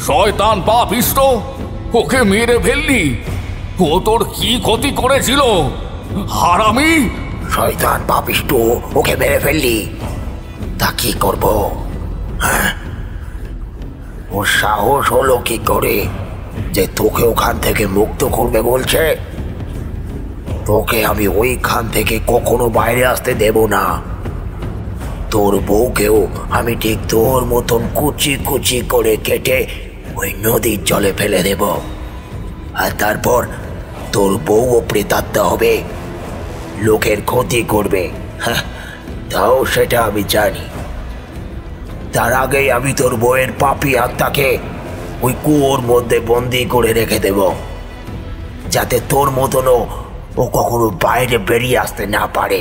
শয়তান পাপিষ্ঠ, ওকে মেরে ফেললি? ও তোর কি ক্ষতি করেছিল হারামি? শয়তান পাপিষ্ঠ, ওকে মেরে ফেললি? তা কি করবো? হ্যাঁ, ওর সাহস হলো কি করে যে তোকে ওখান থেকে মুক্ত করবে বলছে? তোকে আমি ওইখান থেকে কখনো বাইরে আসতে দেব না। তোর বউকেও আমি ঠিক তোর মতন কুচি কুচি করে কেটে ওই নদীর জলে ফেলে দেব। আর তারপর তোর বউও প্রেতাত্মা হবে, লোকের ক্ষতি করবে। হ্যাঁ, তাও সেটা আমি জানি। তার আগেই আমি তোর বউয়ের পাপী আত্মাকে ওই কুয়োর মধ্যে বন্দি করে রেখে দেব, যাতে তোর মতনও ও কখনো বাইরে বেরিয়ে আসতে না পারে।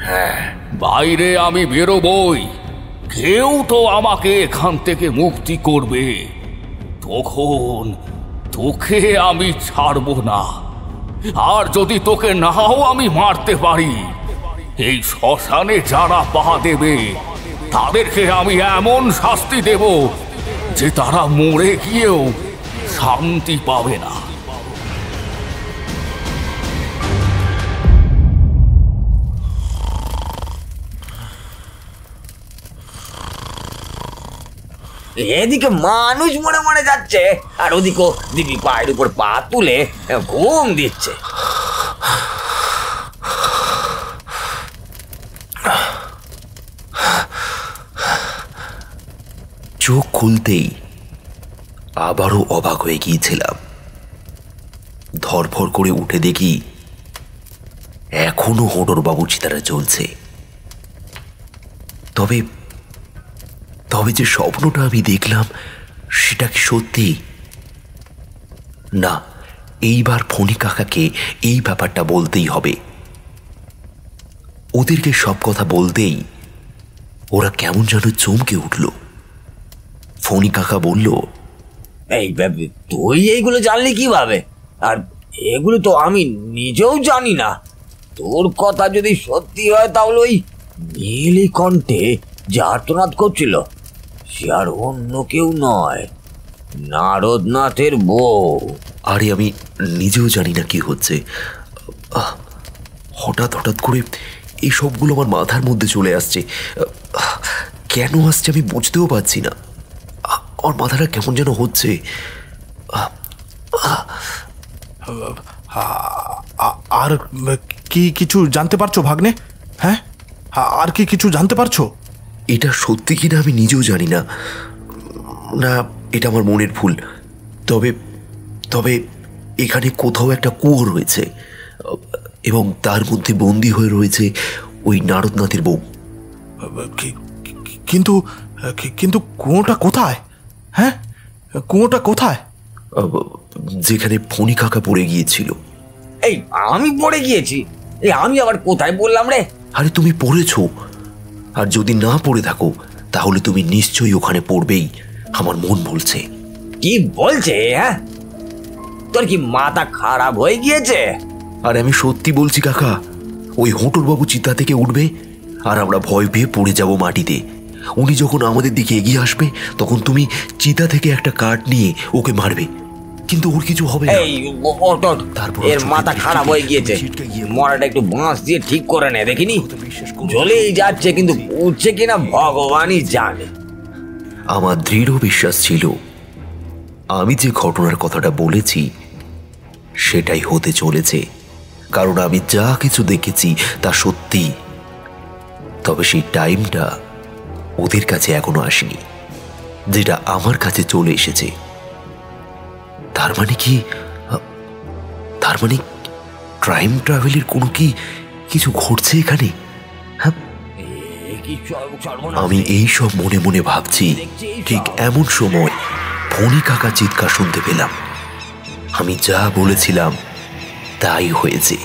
হ্যাঁ, বাইরে আমি বেরোবই, কেউ তো আমাকে এখান থেকে মুক্তি করবে। তখন তোকে আমি ছাড়বো না। আর যদি তোকে নাও আমি মারতে পারি, এই শ্মশানে যারা পা দেবে তাদেরকে আমি এমন শাস্তি দেব যে তারা মরে গিয়েও শান্তি পাবে না। এদিকে মানুষ মনে মনে যাচ্ছে, আর ওদিকে দিদি পায়ের উপর পা তুলে ঘুম দিচ্ছে। চোখ খুলতেই আবারও অবাক হয়ে গিয়েছিলাম। ধরফর করে উঠে দেখি এখনো হোঁটরবাবু চিতারা চলছে। তবে তবে যে স্বপ্নটা আমি দেখলাম সেটা কি সত্যি? না, এইবার ফণি কাকাকে এই ব্যাপারটা বলতেই হবে। ওদেরকে সব কথা বলতেই ওরা কেমন যেন চমকে উঠল। ফণি কাকা বলল, এই তুই এইগুলো জানলি কিভাবে? আর এগুলো তো আমি নিজেও জানি না। তোর কথা যদি সত্যি হয় তাহলে ওই নীলকণ্ঠে যে আর্তনাদ করছিল সে আর অন্য কেউ নয়, নারদনাথের বউ। আরে আমি নিজেও জানি না কি হচ্ছে। হঠাৎ হঠাৎ করে এই সবগুলো আমার মাথার মধ্যে চলে আসছে। কেন আসছে আমি বুঝতেও পারছি না। আমার মাথাটা কেমন যেন হচ্ছে। আর কি কিছু জানতে পারছো ভাগ্নে? হ্যাঁ, আর কি কিছু জানতে পারছো? এটা সত্যি কিনা আমি নিজেও জানি না। না, এটা আমার মনের ভুল। তবে তবে এখানে কোথাও একটা কুয়ো রয়েছে এবং তার মধ্যে বন্দি হয়ে রয়েছে ওই নারদনাথের বউ। কিন্তু কিন্তু কুয়োটা কোথায়? হ্যাঁ, কুয়োটা কোথায়? যেখানে ফণি কাকা পড়ে গিয়েছিল। এই আমি পড়ে গিয়েছি? এই আমি আবার কোথায় বললাম রে? আরে তুমি পড়েছো, আর যদি না পড়ে থাকো তাহলে তুমি নিশ্চয়ই ওখানে পড়বেই, আমার মন বলছে। কি বলছে? হ্যাঁ, তোর কি মাথা খারাপ হয়ে গিয়েছে? আর আমি সত্যি বলছি কাকা, ওই হোঁটরবাবু চিতা থেকে উঠবে আর আমরা ভয় পেয়ে পড়ে যাব মাটিতে। উনি যখন আমাদের দিকে এগিয়ে আসবে তখন তুমি চিতা থেকে একটা কাঠ নিয়ে ওকে মারবে, কিন্তু ওর কিছু হবে না। তারপর এর মাথা খারাপ হয়ে গিয়েছে, মরাটা একটু বাঁশ দিয়ে ঠিক করে নে, দেখিনি জ্বলেই যাচ্ছে, কিন্তু উঠছে কিনা ভগবানই জানে। আমার দৃঢ় বিশ্বাস ছিল আমি যে ঘটনার কথাটা বলেছি সেটাই হতে চলেছে, কারণ আমি যা কিছু দেখেছি তা সত্যি। তবে সেই টাইমটা ওদের কাছে এখনো আসেনি, যেটা আমার কাছে চলে এসেছে। তার মানে কি, তার মানে টাইম ট্রাভেলের কোনো কিছু ঘটছে এখানে? হ্যাঁ, আমি এই সব মনে মনে ভাবছি, ঠিক এমন সময় ফণি কাকা চিৎকার শুনতে পেলাম। আমি যা বলেছিলাম তাই হয়েছে।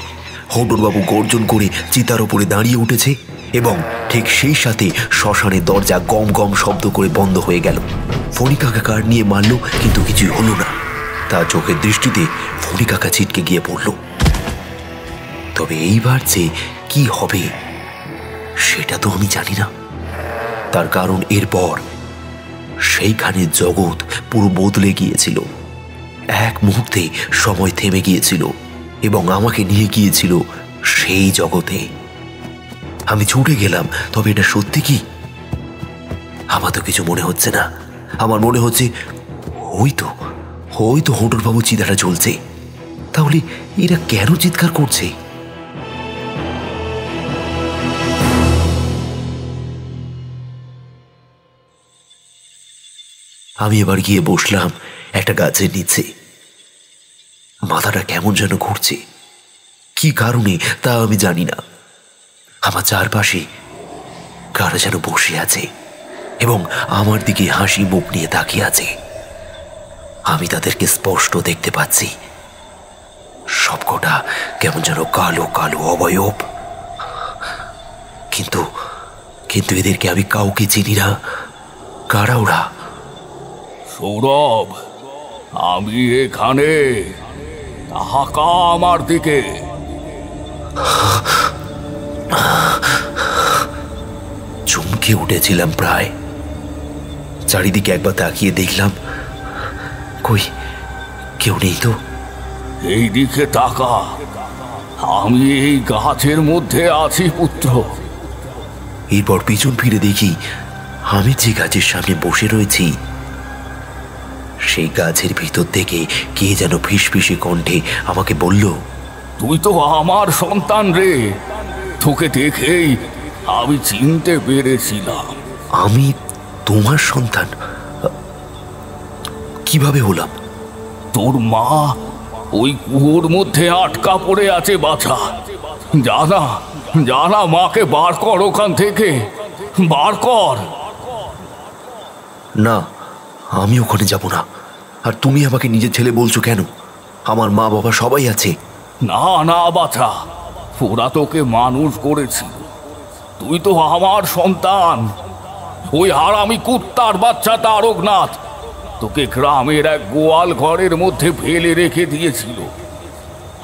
হোঁটরবাবু গর্জন করে চিতার ওপরে দাঁড়িয়ে উঠেছে এবং ঠিক সেই সাথে শ্মশানের দরজা গম গম শব্দ করে বন্ধ হয়ে গেল। ফণি কাকা কাঠ নিয়ে মারল, কিন্তু কিছুই হলো না। তার চোখের দৃষ্টিতে ফণি কাকা ছিটকে গিয়ে পড়ল। তবে এইবার যে কি হবে সেটা তো আমি জানি না। তার কারণ এরপর সেইখানে জগৎ পুরো বদলে গিয়েছিল। এক মুহূর্তে সময় থেমে গিয়েছিল এবং আমাকে নিয়ে গিয়েছিল সেই জগতে। আমি ছুটে গেলাম, তবে এটা সত্যি কি? আমার তো কিছু মনে হচ্ছে না। আমার মনে হচ্ছে হয়তো হোটর বাবু চিতাটা চলছে। তাহলে এরা কেন চিৎকার করছে? আমি এবার গিয়ে বসলাম একটা গাছের নিচে। মাথাটা কেমন যেন ঘুরছে, কি কারণে তা আমি জানি না। আমার চারপাশে কারা যেন বসে আছে এবং আমার দিকে হাসি মুখ নিয়ে তাকিয়ে আছে। আমি তাদেরকে স্পষ্ট দেখতে পাচ্ছি। সবকটা কেমন যেন কালো কালো অবয়ব, কিন্তু কিন্তু এদেরকে আমি কাউকে চিনি না। কারা ওরা? সৌরভ, আমি এখানে, তাকা আমার দিকে। চমকে উঠেছিলাম প্রায়। চারিদিকে একবার তাকিয়ে দেখলাম, কই কেউ নেই তো। এই দিকে তাকা, আমি এই গাছের মধ্যে আছি পুত্র। এরপর পিছন ফিরে দেখি আমি যে গাছের সামনে বসে রয়েছি সেই গাছের ভিতর থেকে কে যেন ফিসফিসে কণ্ঠে আমাকে বলল, তুই তো আমার সন্তান রে, তোকে দেখেই আমি চিনতে পেরেছিলাম। আমি তোমার সন্তান? কিভাবে হলাম? তোর মা ওই কুয়োর মধ্যে আটকা পড়ে আছে বাছা। জানা জানা, মাকে বার কর ওখান থেকে, বার কর। না, আমি ওখানে যাব না। আর তুমি আমাকে নিজের ছেলে বলছো কেন? আমার মা বাবা সবাই আছে। না না বাছা, ওরা তোকে মানুষ করেছিল, তুই তো আমার সন্তান। ওই হারামি কুত্তার বাচ্চা তারকনাথ তোকে গ্রামের এক গোয়াল ঘরের মধ্যে ফেলে রেখে দিয়েছিল,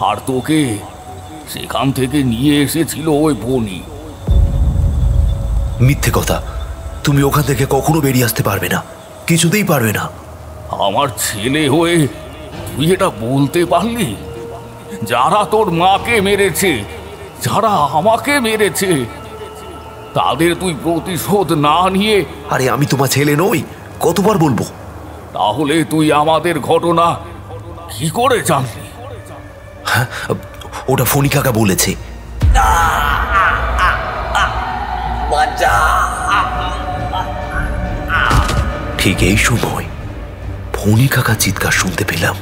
আর তোকে সেখান থেকে নিয়ে এসেছিল ওই বনি। মিথ্যে কথা, তুমি ওখান থেকে কখনো বেরিয়ে আসতে পারবে না, কিছুতেই পারবে না। আমার ছেলে হয়ে তুই এটা বলতে পারলি? যারা তোর মাকে মেরেছে, যারা আমাকে মেরেছে, তাদের তুই প্রতিশোধ না নিয়ে... আরে আমি তোমার ছেলে নই, কতবার বলবো? তাহলে তুই আমাদের ঘটনা কি করে জানলি? হ্যাঁ, ওটা ফণি কাকা বলেছে। ঠিক এই সময় ফণি কাকা চিৎকার শুনতে পেলাম।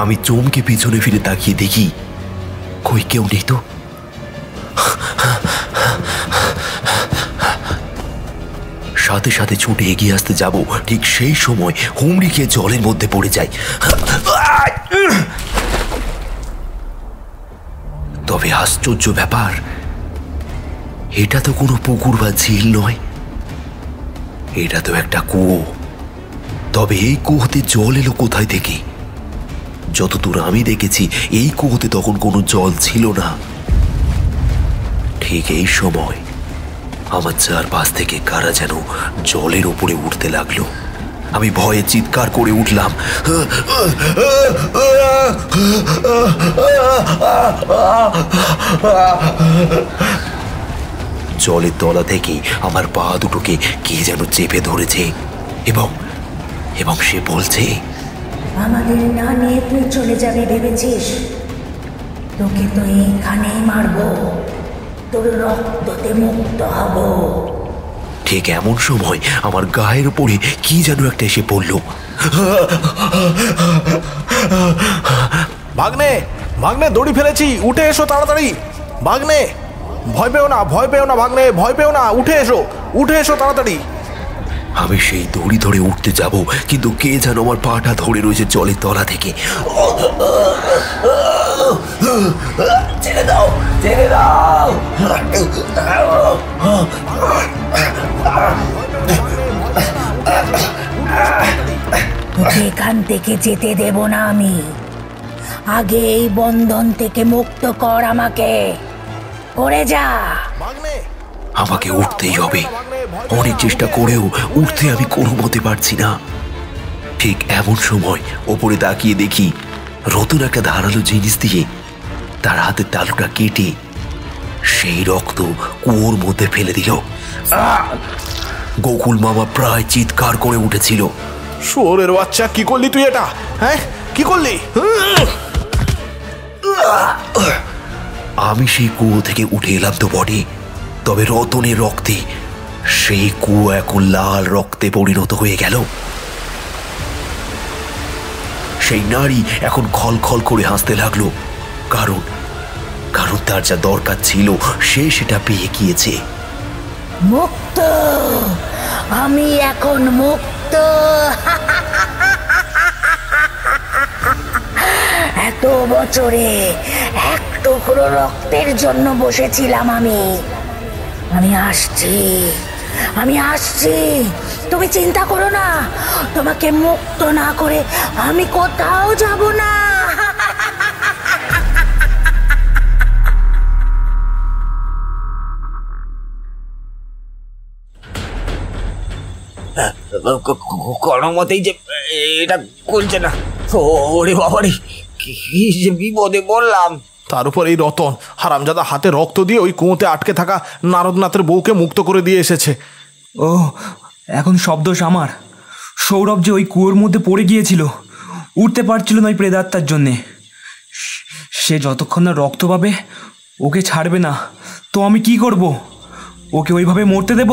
আমি চমকে পিছনে ফিরে তাকিয়ে দেখি, কই কেউ নেই তো। সাথে সাথে ছুটে এগিয়ে আসতে যাব, ঠিক সেই সময় হুমড়ি খেয়ে জলের মধ্যে পড়ে যায়। তবে আশ্চর্য ব্যাপার, এটা তো কোনো পুকুর বা ঝিল নয়, এটা তো একটা কুয়ো। তবে এই কুয়োতে জল এলো কোথায় থেকে? যতদূর আমি দেখেছি এই কুয়োতে তখন কোনো জল ছিল না। ঠিক এই সময় আমার চারপাশ থেকে কারা যেন জলের উপরে উঠতে লাগলো। আমি ভয়ে চিৎকার করে উঠলাম। জলের তলা থেকে আমার পা দুটোকে কে যেন চেপে ধরেছে এবং এবং সে বলছে, আমাদের না নিয়ে তুই চলে যাবি ভেবেছিস? তোকে তো এইখানেই মারবো, তোর রক্ততে মুক্ত হব। ঠিক এমন সময় আমার গায়ের উপরে কি যেন একটা এসে পড়ল। ভাগ্নে, ভাগ্নে, দড়ি ফেলেছি, উঠে এসো তাড়াতাড়ি। ভাগ্নে, ভয় পেও না, ভয় পেও না ভাগ্নে, ভয় পেও না, উঠে এসো, উঠে এসো তাড়াতাড়ি। আমি সেই দড়ি ধরে উঠতে যাব, কিন্তু কে যেন আমার পাটা ধরে রয়েছে জলের তলা থেকে। ছেড়ে দাও, ছেড়ে দাও। তোকে এখান থেকে যেতে দেব না আমি। আগে এই বন্ধন থেকে মুক্ত কর আমাকে, করে যা। আমাকে উঠতেই হবে। অনেক চেষ্টা করেও উঠতে আমি কোনো মতে পারছি না। ঠিক এমন সময় ওপরে তাকিয়ে দেখি রতন একটা ধারালো জিনিস দিয়ে তার হাতের তালুটা কেটে সেই রক্ত কুয়োর মধ্যে ফেলে দিল। গোকুল মামা প্রায় চিৎকার করে উঠেছিল। শুয়োরের বাচ্চা, কি করলি তুই এটা? হ্যাঁ, কি করলি? আমি সেই কুয়ো থেকে উঠে এলাম তো বটে, তবে রতনের রক্তে সেই কুয়ো এখন লাল রক্তে পরিণত হয়ে গেল। সেই নারী এখন খলখল করে হাসতে লাগলো, কারণ কারণ তার যা দরকার ছিল সে সেটা পেয়ে গিয়েছে। মুক্ত, আমি এখন মুক্ত। এত বছরে এক টুকরো রক্তের জন্য বসেছিলাম আমি আসছি, আমি আসছি। তুমি চিন্তা করো না, তোমাকে মুক্ত না করে আমি কোথাও যাব না। কোনো মতেই যে এটা করছে না। ওরে বাবারে, কি যে বিপদে বললাম। তার উপর এই রতন হারামজাদা হাতে রক্ত দিয়ে ওই কুয়োতে আটকে থাকা নারদনাথের বউকে মুক্ত করে দিয়ে এসেছে। ও, এখন সব দোষ আমার। সৌরভ যে ওই কুয়োর মধ্যে পড়ে গিয়েছিল, উঠতে পারছিল না ওই প্রেতাত্মার জন্যে। সে যতক্ষণ না রক্ত পাবে ওকে ছাড়বে না। তো আমি কি করব? ওকে ওইভাবে মরতে দেব?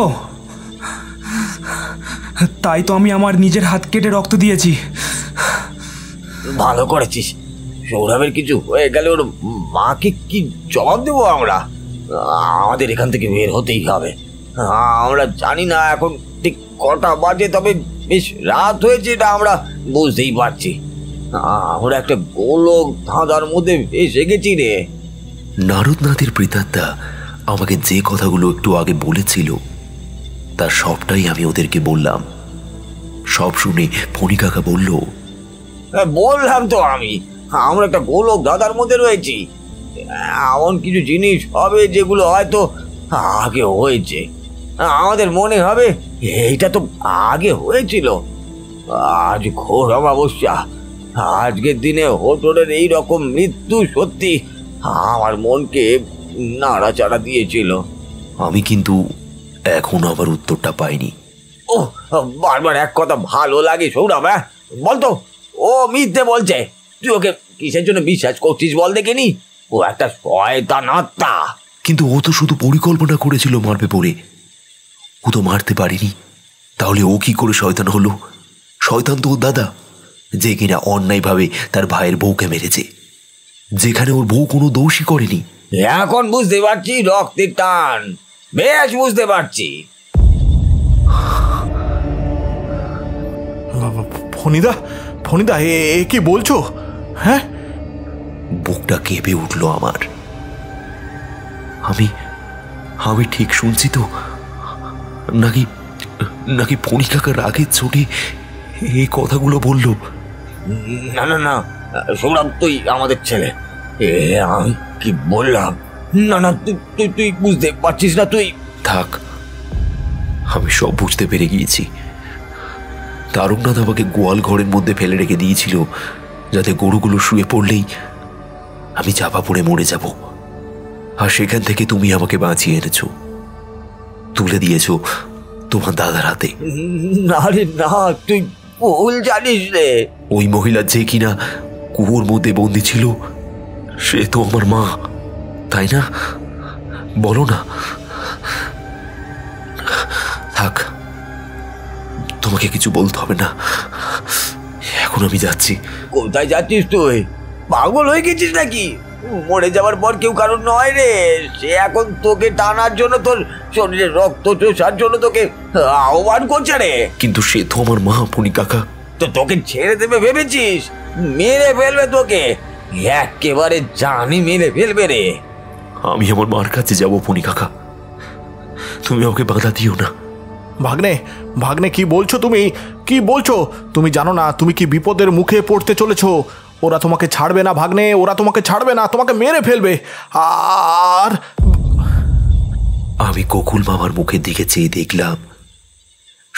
তাই তো আমি আমার নিজের হাত কেটে রক্ত দিয়েছি। ভালো করেছিস। সৌরভের কিছু হয়ে গেলে ওর মাকে কি জবাব দেবো আমরা? আমাদের এখান থেকে বের হতেই হবে। আমরা জানি না এখন ঠিক কটা বাজে, তবে বেশ রাত হয়েছে এটা আমরা বুঝতেই পারছি। আমরা একটা গোলক ধাঁধার মধ্যে এসে গেছি রে। নারদনাথের প্রেতাত্মা আমাকে যে কথাগুলো একটু আগে বলেছিল তার সবটাই আমি ওদেরকে বললাম। সব শুনে ফণি কাকা বলল, বললাম তো আমরা একটা গোলক ধাঁধার মধ্যে রয়েছি। এমন কিছু জিনিস হবে যেগুলো হয়তো আগে হয়েছে। আমাদের মনে হবে এইটা তো আগে হয়েছিল। আজ ঘোর অমাবস্যা, আজকের দিনে হোটলের এই রকম মৃত্যু সত্যি আমার মনকে নাড়াচাড়া দিয়েছিল। আমি কিন্তু এখন আমার উত্তরটা পাইনি। ও, বারবার এক কথা ভালো লাগে সৌরভ। হ্যাঁ, বলতো ও মিথ্যে বলছে। তুই ওকে কিসের জন্য বিশ্বাস করছিস বল দেখিনি? ও একটা শয়তান আত্মা। কিন্তু ও তো শুধু পরিকল্পনা করেছিল মারবে পড়ে, ও তো মারতে পারেনি। তাহলে ও কি করে শয়তান হলো? শয়তান তো ওর দাদা, যে কিনা অন্যায়ভাবে তার ভাইয়ের বউকে মেরেছে, যেখানে ওর বউ কোনো দোষই করেনি। এখন বুঝতে পারছি রক্তের টান, বেশ বুঝতে পারছি। ফণিদা, ফণিদা, এ কি বলছো? হ্যাঁ, বুকটা কেঁপে উঠল আমার। আমি আমি ঠিক শুনছি তো? নাকি নাকি ফণি কাকা রাগের চোটে এই কথাগুলো বলল? না না না সৌরভ, তুই আমাদের ছেলে। আমি কি বললাম? না না, তুই তুই বুঝতে পারছিস না। তুই থাক, আমি সব বুঝতে পেরে গিয়েছি। তারকনাথ আমাকে গোয়াল ঘরের মধ্যে ফেলে রেখে দিয়েছিল, যাতে গরুগুলো শুয়ে পড়লেই আমি চাপা পড়ে মরে যাব। আর সেখান থেকে তুমি আমাকে বাঁচিয়ে এনেছো, তুলে দিয়েছো তোমার দাদার হাতে। না রে না, তুই ভুল জানিস রে। ওই মহিলা যে কিনা কুয়োর মধ্যে বন্দি ছিল, সে তো আমার মা, তাই না? বলো না। থাক, তোমাকে কিছু বলতে হবে না, এখন আমি যাচ্ছি। কোথায় যাচ্ছিস তুই? পাগল হয়ে গেছিস নাকি? মরে যাওয়ার পর কেউ কারণ নয় রে। সে এখন তোকে টানার জন্য, তোর শরীরের রক্ত চোষার জন্য তোকে আহ্বান করছে রে। কিন্তু সে তো আমার মা, ফণি কাকা। তো তোকে ছেড়ে দেবে ভেবেছিস? মেরে ফেলবে তোকে, একেবারে জানি মেরে ফেলবে রে। আমি আমার মার কাছে যাবো ফণি কাকা, তুমি আমাকে বাধা দিও না। ভাগ্নে, ভাগ্নে, কি বলছো তুমি? কি বলছো? তুমি জানো না তুমি কি বিপদের মুখে পড়তে চলেছো? ওরা তোমাকে ছাড়বে না ভাগ্নে, ওরা তোমাকে ছাড়বে না, তোমাকে মেরে ফেলবে। আর আমি গোকুল মামার মুখের দিকে চেয়ে দেখলাম,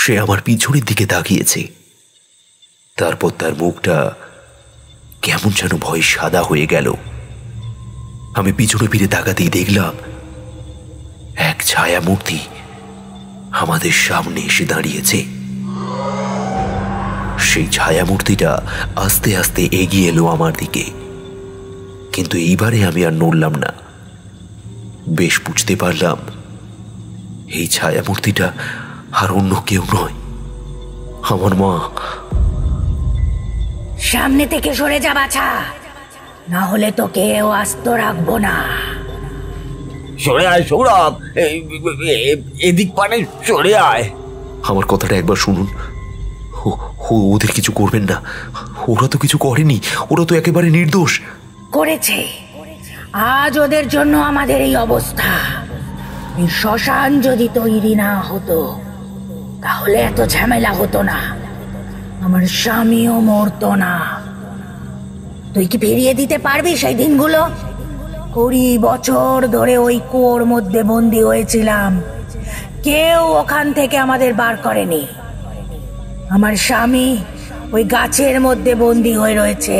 সে আমার পিছনের দিকে তাকিয়েছে। তারপর তার মুখটা কেমন যেন ভয়ে সাদা হয়ে গেল। আমি পিছনে ফিরে তাকাতেই দেখলাম এক ছায়া মূর্তি আমাদের সামনে এসে দাঁড়িয়েছে। সেই ছায়ামূর্তিটা আস্তে আস্তে এগিয়ে এলো আমার দিকে, কিন্তু এইবারে আমি আর নড়লাম না। বেশ বুঝতে পারলাম এই ছায়ামূর্তিটা আর অন্য কেউ নয়, আমার মা। সামনে থেকে সরে যা বাছা, না হলে তোকেও আস্ত রাখবো না। সরে আয় সৌরভ, এদিক পানে সরে আয়। আমার কথাটা একবার শুনুন, ওদের কিছু করবেন না। ওরা তো কিছু করেনি, ওরা তো একেবারে নির্দোষ। করেছে, আজ ওদের জন্য আমাদের এই অবস্থা। এই শ্মশান যদি তৈরি না হতো তাহলে এত ঝামেলা হতো না, আমার স্বামীও মরতো না। তুই কি ফিরিয়ে দিতে পারবি সেই দিনগুলো? 20 বছর ধরে ওই কুয়োর মধ্যে বন্দি হয়েছিলাম, কেউ ওখান থেকে আমাদের বার করেনি। আমার স্বামী ওই গাছের মধ্যে বন্দি হয়ে রয়েছে,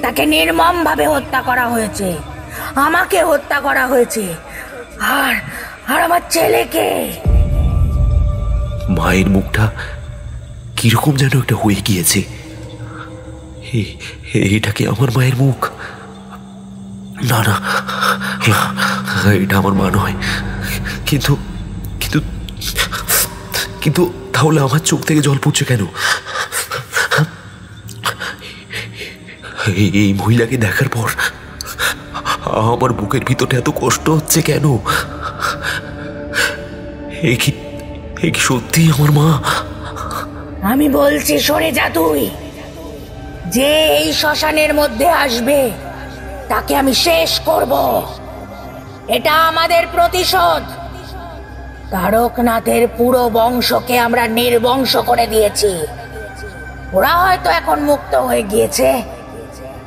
তাকে নির্মম ভাবে হত্যা করা হয়েছে, আমাকে হত্যা করা হয়েছে, আর আমার ছেলেকে। মায়ের মুখটা কিরকম যেন একটা হয়ে গিয়েছে। এটা কি আমার মায়ের মুখ? না না, এটা আমার মা নয়। কিন্তু কিন্তু কিন্তু তাহলে আমার চোখ থেকে জল পড়ছে কেন? এই মহিলাকে দেখার পর আমার বুকের ভিতরটা এত কষ্ট হচ্ছে কেন? এ কি সত্যি আমার মা? আমি বলছি সরে যা তুই। যে এই শ্মশানের মধ্যে আসবে তাকে আমি শেষ করব। এটা আমাদের প্রতিশোধ। তারকনাথের পুরো বংশকে আমরা নির্বংশ করে দিয়েছি। ওরা হয়তো এখন মুক্ত হয়ে গিয়েছে,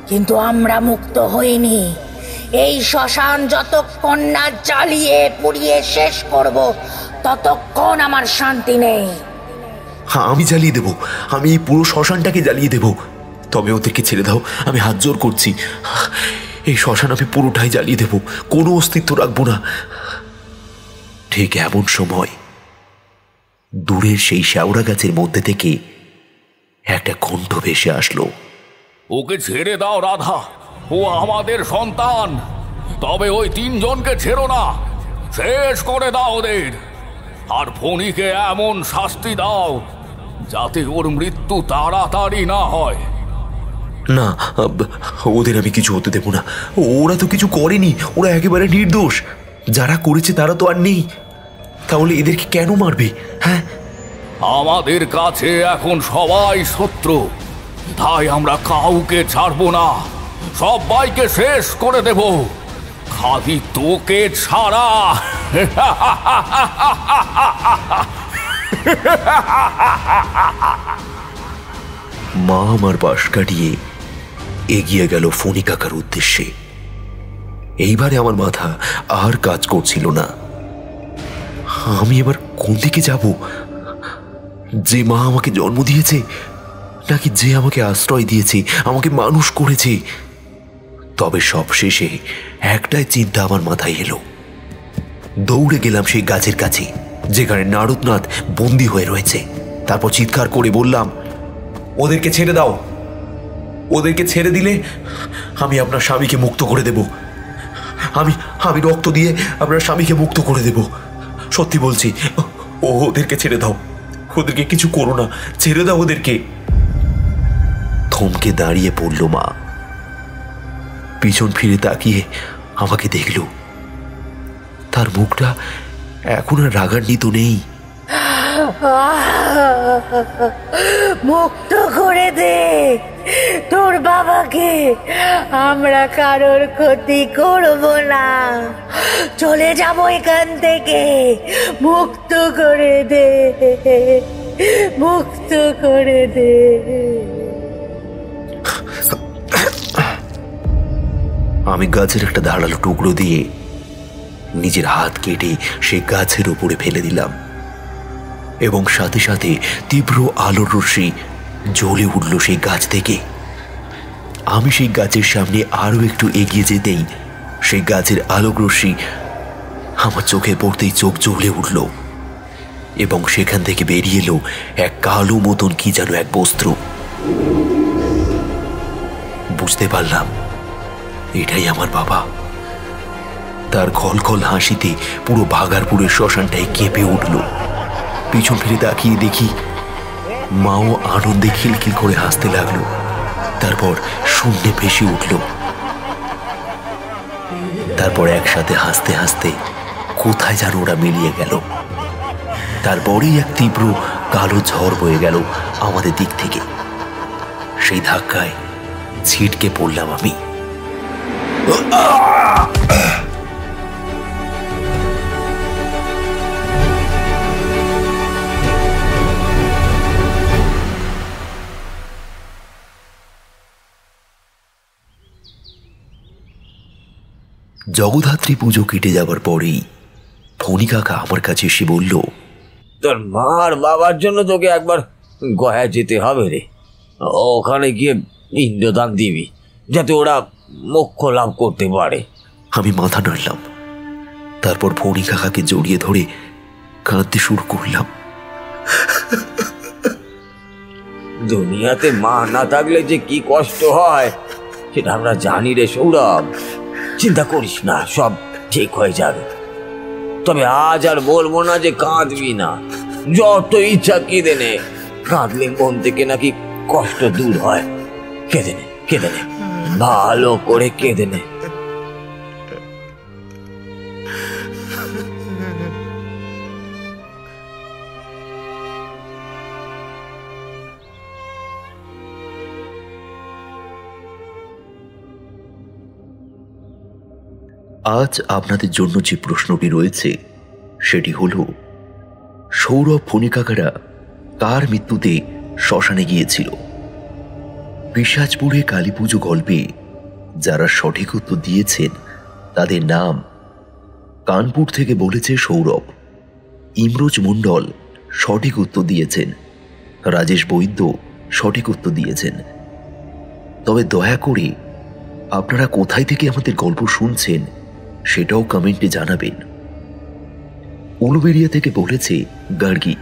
কিন্তু আমরা মুক্ত হইনি। এই শ্মশান যতক্ষণ না জ্বালিয়ে পুড়িয়ে শেষ করব ততক্ষণ আমার শান্তি নেই। হ্যাঁ, আমি জ্বালিয়ে দেব, আমি এই পুরো শ্মশানটাকে জ্বালিয়ে দেব। তবে ওদেরকে ছেড়ে দাও, আমি হাত জোর করছি। এই শ্মশান আমি পুরোটাই জ্বালিয়ে দেব, কোনো অস্তিত্ব রাখবো না। ঠিক এমন সময় দূরের সেই শেওড়া গাছের মধ্যে থেকে একটা কণ্ঠ ভেসে আসলো। ওকে ছেড়ে দাও রাধা, ও আমাদের সন্তান। তবে ওই 3 জনকে ছেড়ো না, শেষ করে দাও ওদের। আর ফণিকে এমন শাস্তি দাও যাতে ওর মৃত্যু তাড়াতাড়ি না হয়। না, ওদের আমি কিছু হতে দেব না। ওরা তো কিছু করেনি, ওরা একেবারে নির্দোষ। যারা করেছে তারা তো আর নেই, তাহলে এদেরকে কেন মারবে? হ্যাঁ, আমাদের কাছে এখন সবাই শত্রু, তাই আমরা কাউকে ছাড়বো না, সবাইকে শেষ করে দেব, খালি তোকে ছাড়া। মা আমার পাশ কাটিয়ে এগিয়ে গেল ফণি কাকার উদ্দেশ্যে। এইবারে আমার মাথা আর কাজ করছিল না। আমি এবার কোন দিকে যাব? যে মা আমাকে জন্ম দিয়েছে, নাকি যে আমাকে আশ্রয় দিয়েছে, আমাকে মানুষ করেছে? তবে সবশেষে একটাই চিন্তা আমার মাথায় এলো। দৌড়ে গেলাম সেই গাছের কাছে যেখানে নারদনাথ বন্দী হয়ে রয়েছে। তারপর চিৎকার করে বললাম, ওদেরকে ছেড়ে দাও। ওদেরকে ছেড়ে দিলে আমি আপনার স্বামীকে মুক্ত করে দেব। আমি রক্ত দিয়ে আপনার স্বামীকে মুক্ত করে দেব। সত্যি বলছি, ওদেরকে ছেড়ে দাও, ওদেরকে কিছু করো না, ছেড়ে দাও ওদেরকে। থমকে দাঁড়িয়ে পড়ল মা। পিছন ফিরে তাকিয়ে আমাকে দেখল। তার মুখটা এখন আর রাগান্বিত নেই। মুক্ত করে দে তোর বাবাকে, আমরা কারোর ক্ষতি করব না, চলে যাব এখান থেকে। মুক্ত করে দে, মুক্ত করে দে। আমি গাছের একটা ধারালো টুকরো দিয়ে নিজের হাত কেটে সেই গাছের উপরে ফেলে দিলাম, এবং সাথে সাথে তীব্র আলোর রশ্মি জ্বলে উঠল সেই গাছ থেকে। আমি সেই গাছের সামনে আরো একটু এগিয়ে যেতেই সেই গাছের আলোক রশ্মি আমার চোখে পড়তেই চোখ জ্বলে উঠল, এবং সেখান থেকে বেরিয়ে এলো এক কালো মতন কি যেন এক বস্ত্র। বুঝতে পারলাম এটাই আমার বাবা। তার খলখল হাসিতে পুরো ভাগারপুরের শ্মশানটাই কেঁপে উঠল। পিছন ফিরে তাকিয়ে দেখি মাও আনন্দে খিলখিল করে হাসতে লাগলো। তারপর শূন্যে ভেসে উঠল। তারপর একসাথে হাসতে হাসতে কোথায় যেন ওরা মিলিয়ে গেল। তারপরেই এক তীব্র কালো ঝড় বয়ে গেল আমাদের দিক থেকে। সেই ধাক্কায় ছিটকে পড়লাম আমি। জগদ্ধাত্রী পুজো কেটে যাবার পরেই ফণি কাকা আমার কাছে এসে বলল, তোর মার বাবার জন্য তোকে একবার গয়া যেতে হবে রে। ওখানে গিয়ে পিণ্ডদান দিবি যাতে ওরা মোক্ষ লাভ করতে পারে। আমি মাথা নাড়লাম। তারপর ফণি কাকাকে জড়িয়ে ধরে কাঁদতে শুরু করলাম। দুনিয়াতে মা না থাকলে যে কি কষ্ট হয় সেটা আমরা জানি রে সৌরভ। চিন্তা করিস না, সব ঠিক হয়ে যাবে। তবে আজ আর বলবো না যে কাঁদবি না, যত ইচ্ছা কেঁদে নে। কাঁদলে মন থেকে নাকি কষ্ট দূর হয়। কেঁদে নে, কেঁদে নে, ভালো করে কেঁদে নে। আজ আপনাদের জন্য যে প্রশ্নটি রয়েছে সেটি হল, সৌরভ ফণি কাকারা কার মৃত্যুতে শ্মশানে গিয়েছিল? পিশাচপুরে কালী পুজো গল্পে যারা সঠিক উত্তর দিয়েছেন তাদের নাম: কানপুর থেকে বলেছে সৌরভ, ইমরোজ মণ্ডল সঠিক উত্তর দিয়েছেন, রাজেশ বৈদ্য সঠিক উত্তর দিয়েছেন। তবে দয়া করে আপনারা কোথায় থেকে আমাদের গল্প শুনছেন সেটাও কমেন্টে জানাবেন। উলুবেড়িয়া থেকে বলেছে গার্গী,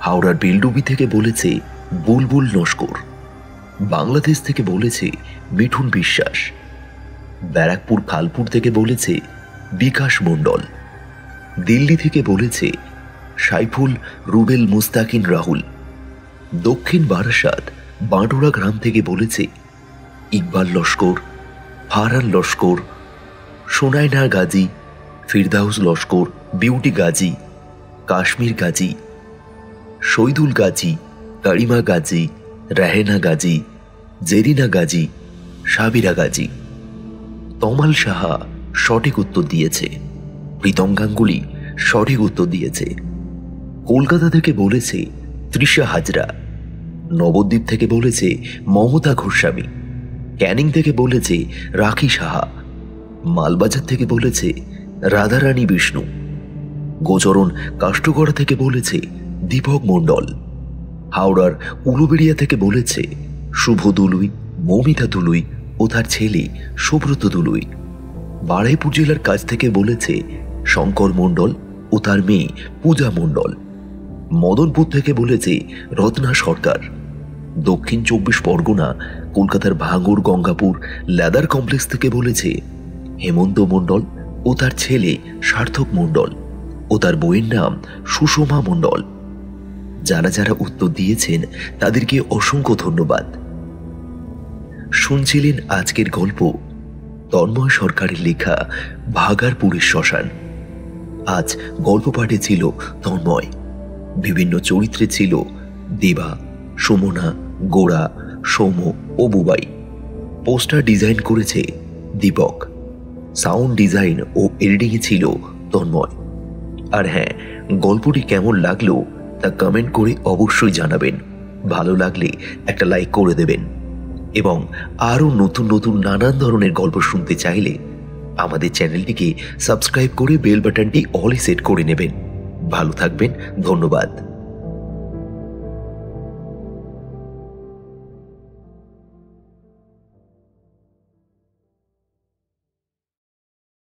হাওড়ার বেলডুবি থেকে বলেছে বুলবুল নস্কর, বাংলাদেশ থেকে বলেছে মিঠুন বিশ্বাস, ব্যারাকপুর খালপুর থেকে বলেছে বিকাশ মণ্ডল, দিল্লি থেকে বলেছে সাইফুল রুবেল মুস্তাকিন রাহুল, দক্ষিণ বারাসাত বাঁটুরা গ্রাম থেকে বলেছে ইকবাল লস্কর, ফারহান লস্কর, সোনাইনা গাজী, ফিরদাউস লস্কর, বিউটি গাজী, কাশ্মীর গাজী, শহীদুল গাজী, কারিমা গাজী, রাহেনা গাজী, জেরিনা গাজী, সাবিরা গাজী। তমাল সাহা সঠিক উত্তর দিয়েছে। প্রীতম গাঙ্গুলি সঠিক উত্তর দিয়েছে। কলকাতা থেকে বলেছে তৃষা হাজরা, নবদ্বীপ থেকে বলেছে মমতা গোস্বামী, ক্যানিং থেকে বলেছে রাখি সাহা, মালবাজার থেকে বলেছে রাধারানী বিষ্ণু, গোচরণ কাষ্টগড়া থেকে বলেছে দীপক মণ্ডল, হাওড়ার উলুবেড়িয়া থেকে বলেছে শুভ দুলুই, মৌমিতা দুলুই ও তার ছেলে সুব্রত দুলুই, বারুইপুর জেলার কাছ থেকে বলেছে শঙ্কর মণ্ডল ও তার মেয়ে পূজা মণ্ডল, মদনপুর থেকে বলেছে রত্না সরকার, দক্ষিণ 24 পরগনা কলকাতার ভাঙড় গঙ্গাপুর লেদার কমপ্লেক্স থেকে বলেছে হেমন্ত মণ্ডল ও তার ছেলে সার্থক মণ্ডল ও তার বইয়ের নাম সুষমা মণ্ডল। যারা যারা উত্তর দিয়েছেন তাদেরকে অসংখ্য ধন্যবাদ। শুনছিলেন আজকের গল্প তন্ময় সরকারের লেখা ভাগারপুরের শ্মশান। আজ গল্প পাঠে ছিল তন্ময়, বিভিন্ন চরিত্রে ছিল দেবা, সুমনা, গোড়া, সৌম্য ও বুবাই। পোস্টার ডিজাইন করেছে দীপক, সাউন্ড ডিজাইন ও এডিটিংয়ে ছিল তন্ময়। আর হ্যাঁ, গল্পটি কেমন লাগলো তা কমেন্ট করে অবশ্যই জানাবেন। ভালো লাগলে একটা লাইক করে দেবেন এবং আরও নতুন নতুন নানান ধরনের গল্প শুনতে চাইলে আমাদের চ্যানেলটিকে সাবস্ক্রাইব করে বেল বাটনটি অলে সেট করে নেবেন। ভালো থাকবেন, ধন্যবাদ।